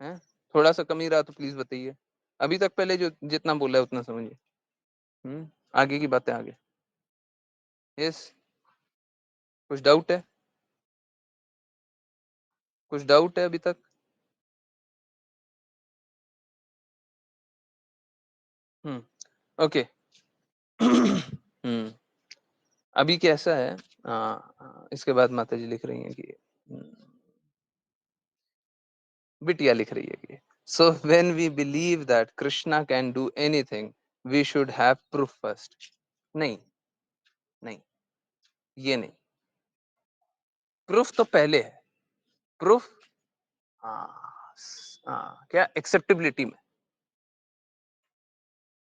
S5: है? थोड़ा सा कमी रहा तो प्लीज बताइए। अभी तक पहले जो जितना बोला है उतना समझिए। आगे की बातें आगे। यस, कुछ डाउट है? कुछ डाउट है अभी तक? ओके अभी कैसा है, इसके बाद माता जी लिख रही हैं कि बिटिया लिख रही है कि so when we believe that Krishna can do anything we should have proof first. नहीं नहीं, ये नहीं, प्रूफ तो पहले है, प्रूफ क्या एक्सेप्टेबिलिटी में,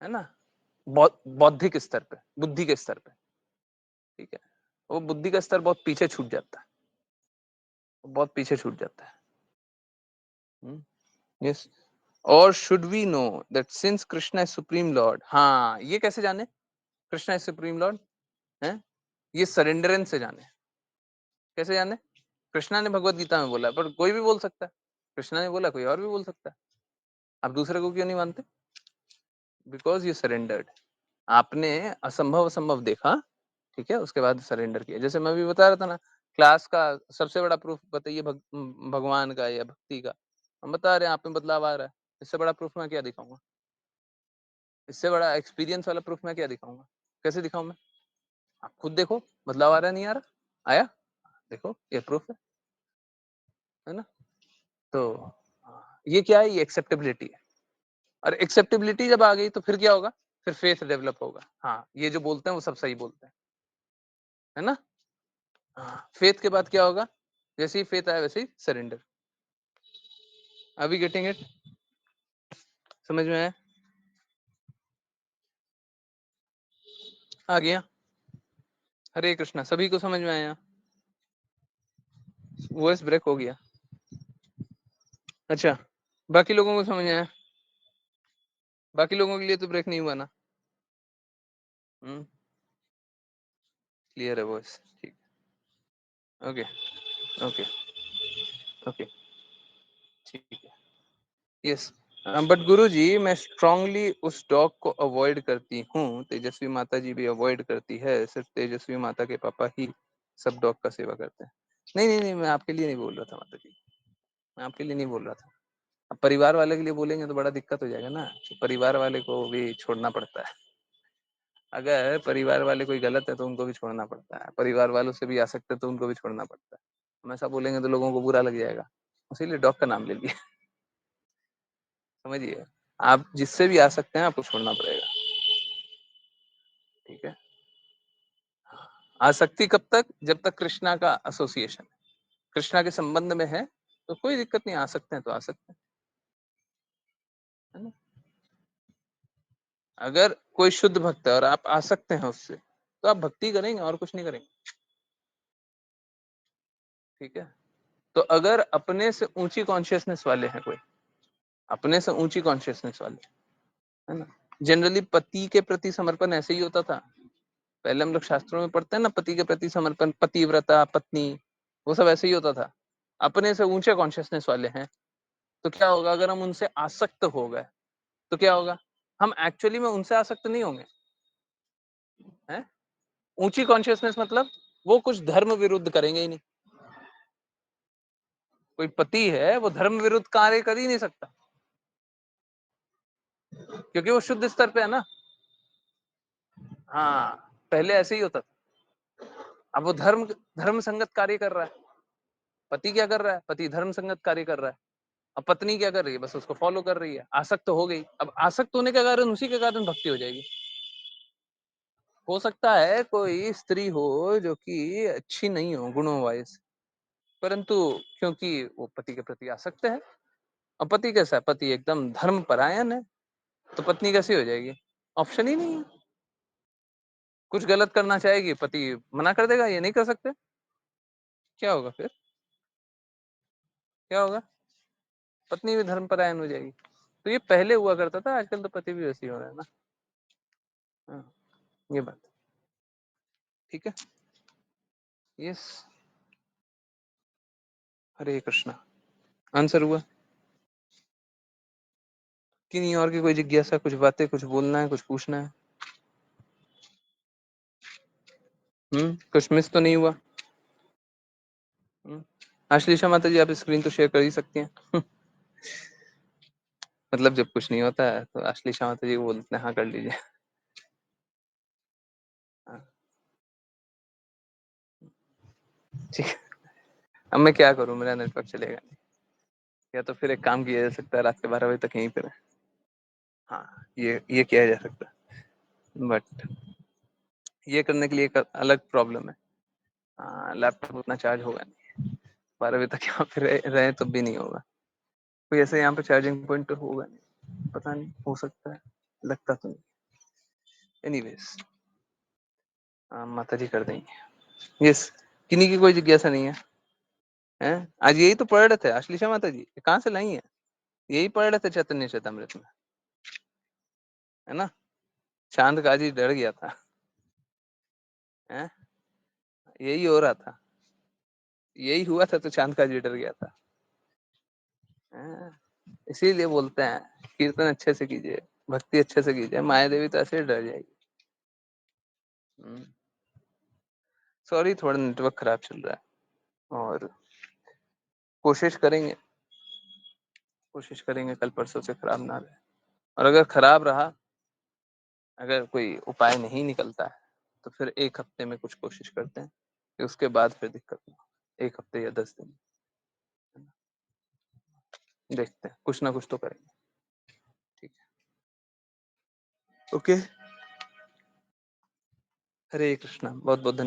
S5: है ना, बौद्धिक स्तर पे, बुद्धि के स्तर पे, ठीक है। वो बुद्धि का स्तर बहुत पीछे छूट जाता है, बहुत पीछे छूट जाता है। यस, और should we know that since Krishna is supreme lord, हाँ ये कैसे जाने कृष्णा इज सुप्रीम लॉर्ड है, ये सरेंडरेंस से जाने। कैसे जाने? कृष्णा ने भगवत गीता में बोला, पर कोई भी बोल सकता है, कृष्णा ने बोला कोई और भी बोल सकता है, आप दूसरे को क्यों नहीं मानते? बिकॉज यू सरेंडर्ड, आपने असंभव असंभव देखा, ठीक है, उसके बाद सरेंडर किया। जैसे मैं भी बता रहा था ना, क्लास का सबसे बड़ा प्रूफ बताइए भगवान का या भक्ति का, हम बता रहे हैं आप में बदलाव आ रहा है, इससे बड़ा प्रूफ मैं क्या दिखाऊंगा? इससे बड़ा एक्सपीरियंस वाला प्रूफ मैं क्या दिखाऊंगा? कैसे दिखाऊं मैं? आप खुद देखो, बदलाव आ रहा नहीं आ रहा? आया? देखो ये प्रूफ है ना? तो ये क्या है? ये एक्सेप्टेबिलिटी है। और एक्सेप्टेबिलिटी जब आ गई तो फिर क्या होगा? फिर फेथ डेवलप होगा। हाँ, ये जो बोलते हैं वो सब सही बोलते हैं, है ना? हाँ, फेथ के बाद क्या होगा? जैसे ही फेथ आया वैसे ही सरेंडर। अभी गेटिंग इट? समझ में आया? आ गया? हरे कृष्णा, सभी को समझ में आया? वॉइस ब्रेक हो गया। अच्छा, बाकी लोगों को समझ में आया? बाकी लोगों के लिए तो ब्रेक नहीं हुआ ना? क्लियर है वॉइस? ठीक। ओके ओके ओके, ठीक है। यस, बट गुरुजी मैं स्ट्रांगली उस डॉग को अवॉइड करती हूँ। तेजस्वी माता जी भी अवॉइड करती है, सिर्फ तेजस्वी माता के पापा ही सब डॉग का सेवा करते हैं। नहीं नहीं नहीं, मैं आपके लिए नहीं बोल रहा था माता जी, मैं आपके लिए नहीं बोल रहा था। अब परिवार वाले के लिए बोलेंगे तो बड़ा दिक्कत हो जाएगा ना, तो परिवार वाले को भी छोड़ना पड़ता है। अगर परिवार वाले कोई गलत है तो उनको भी छोड़ना पड़ता है, परिवार वालों से भी आ सकते तो उनको भी छोड़ना पड़ता है। हम ऐसा बोलेंगे तो लोगों को बुरा लग जाएगा, इसीलिए डॉग का नाम ले लिया। समझिए, आप जिससे भी आ सकते हैं आपको छोड़ना पड़ेगा, ठीक है? आसक्ति कब तक? जब तक कृष्णा का एसोसिएशन, कृष्णा के संबंध में है तो कोई दिक्कत नहीं, आ सकते हैं तो आ सकते हैं, है ना? अगर कोई शुद्ध भक्त है और आप आ सकते हैं उससे, तो आप भक्ति करेंगे और कुछ नहीं करेंगे, ठीक है? तो अगर अपने से ऊंची कॉन्शियसनेस वाले हैं कोई, अपने से ऊंची कॉन्शियसनेस वाले, है ना? जनरली पति के प्रति समर्पण ऐसे ही होता था। पहले हम लोग शास्त्रों में पढ़ते हैं ना, पति के प्रति समर्पण, पतिव्रता पत्नी, वो सब ऐसे ही होता था। अपने से ऊंचे कॉन्शियसनेस वाले हैं तो क्या होगा? अगर हम उनसे आसक्त हो गए तो क्या होगा? हम एक्चुअली में उनसे आसक्त नहीं होंगे, हैं? ऊंची कॉन्शियसनेस मतलब वो कुछ धर्म विरुद्ध करेंगे ही नहीं। कोई पति है वो धर्म विरुद्ध कार्य कर ही नहीं सकता, क्योंकि वो शुद्ध स्तर पे है ना। हाँ, पहले ऐसे ही होता था। अब वो धर्म धर्म संगत कार्य कर रहा है। पति क्या कर रहा है? पति धर्म संगत कार्य कर रहा है। अब पत्नी क्या कर रही है? बस उसको फॉलो कर रही है, आसक्त हो गई। अब आसक्त होने के कारण उसी के कारण भक्ति हो जाएगी। हो सकता है कोई स्त्री हो जो कि अच्छी नहीं हो गुणों वाइज, परंतु क्योंकि वो पति के प्रति आसक्त है, और पति कैसा है? पति एकदम धर्म परायण है, तो पत्नी कैसी हो जाएगी? ऑप्शन ही नहीं है। कुछ गलत करना चाहेगी, पति मना कर देगा, ये नहीं कर सकते। क्या होगा फिर? क्या होगा? पत्नी भी धर्म परायण हो जाएगी। तो ये पहले हुआ करता था, आजकल तो पति भी वैसे ही हो रहा है ना। हाँ, ये बात ठीक है। यस, हरे कृष्णा। आंसर हुआ कि नहीं? और की कोई जिज्ञासा, कुछ बातें, कुछ बोलना है, कुछ पूछना है? कुछ मिस तो नहीं हुआ? आश्लेषा माता जी, आप स्क्रीन तो शेयर कर ही सकती हैं। मतलब जब कुछ नहीं होता है तो आश्लेषा माता जी को बोलते हैं हाँ कर लीजिए। हाँ, ठीक है। अब मैं क्या करूं, मेरा नेटवर्क चलेगा नहीं। या तो फिर एक काम किया जा सकता है, रात के 12 बजे तक यहीं पे रहे। हाँ, ये किया जा सकता है, बट ये करने के लिए एक अलग प्रॉब्लम है। लैपटॉप उतना चार्ज होगा नहीं, 12 बजे तक यहाँ पे रहे तो भी नहीं होगा। कोई ऐसे यहाँ पे चार्जिंग पॉइंट तो होगा नहीं, पता नहीं, हो सकता है, लगता तो नहीं। एनीवेज, माता जी कर देंगे। यस, किन्हीं की कोई जिज्ञासा नहीं है? हैं? आज यही तो पढ़ रहे थे आश्लेषा माता जी, कहाँ से लाई है? यही पढ़ रहे थे चैतन्य चेतामृत में, है ना? चांद का जी डर गया था, हैं? यही हो रहा था, यही हुआ था, तो चांद का जी डर गया था। हैं? इसीलिए बोलते हैं कीर्तन अच्छे से कीजिए, भक्ति अच्छे से कीजिए, माया देवी तो ऐसे ही डर जाएगी। सॉरी, थोड़ा नेटवर्क खराब चल रहा है, और कोशिश करेंगे कोशिश करेंगे कल परसों से खराब ना रहे, और अगर खराब रहा, अगर कोई उपाय नहीं निकलता है, तो फिर 1 हफ्ते में कुछ कोशिश करते हैं, कि उसके बाद फिर दिक्कत ना हो। 1 हफ्ते या 10 दिन, देखते हैं, कुछ ना कुछ तो करेंगे। ठीक है, ओके। हरे कृष्णा, बहुत बहुत धन्यवाद।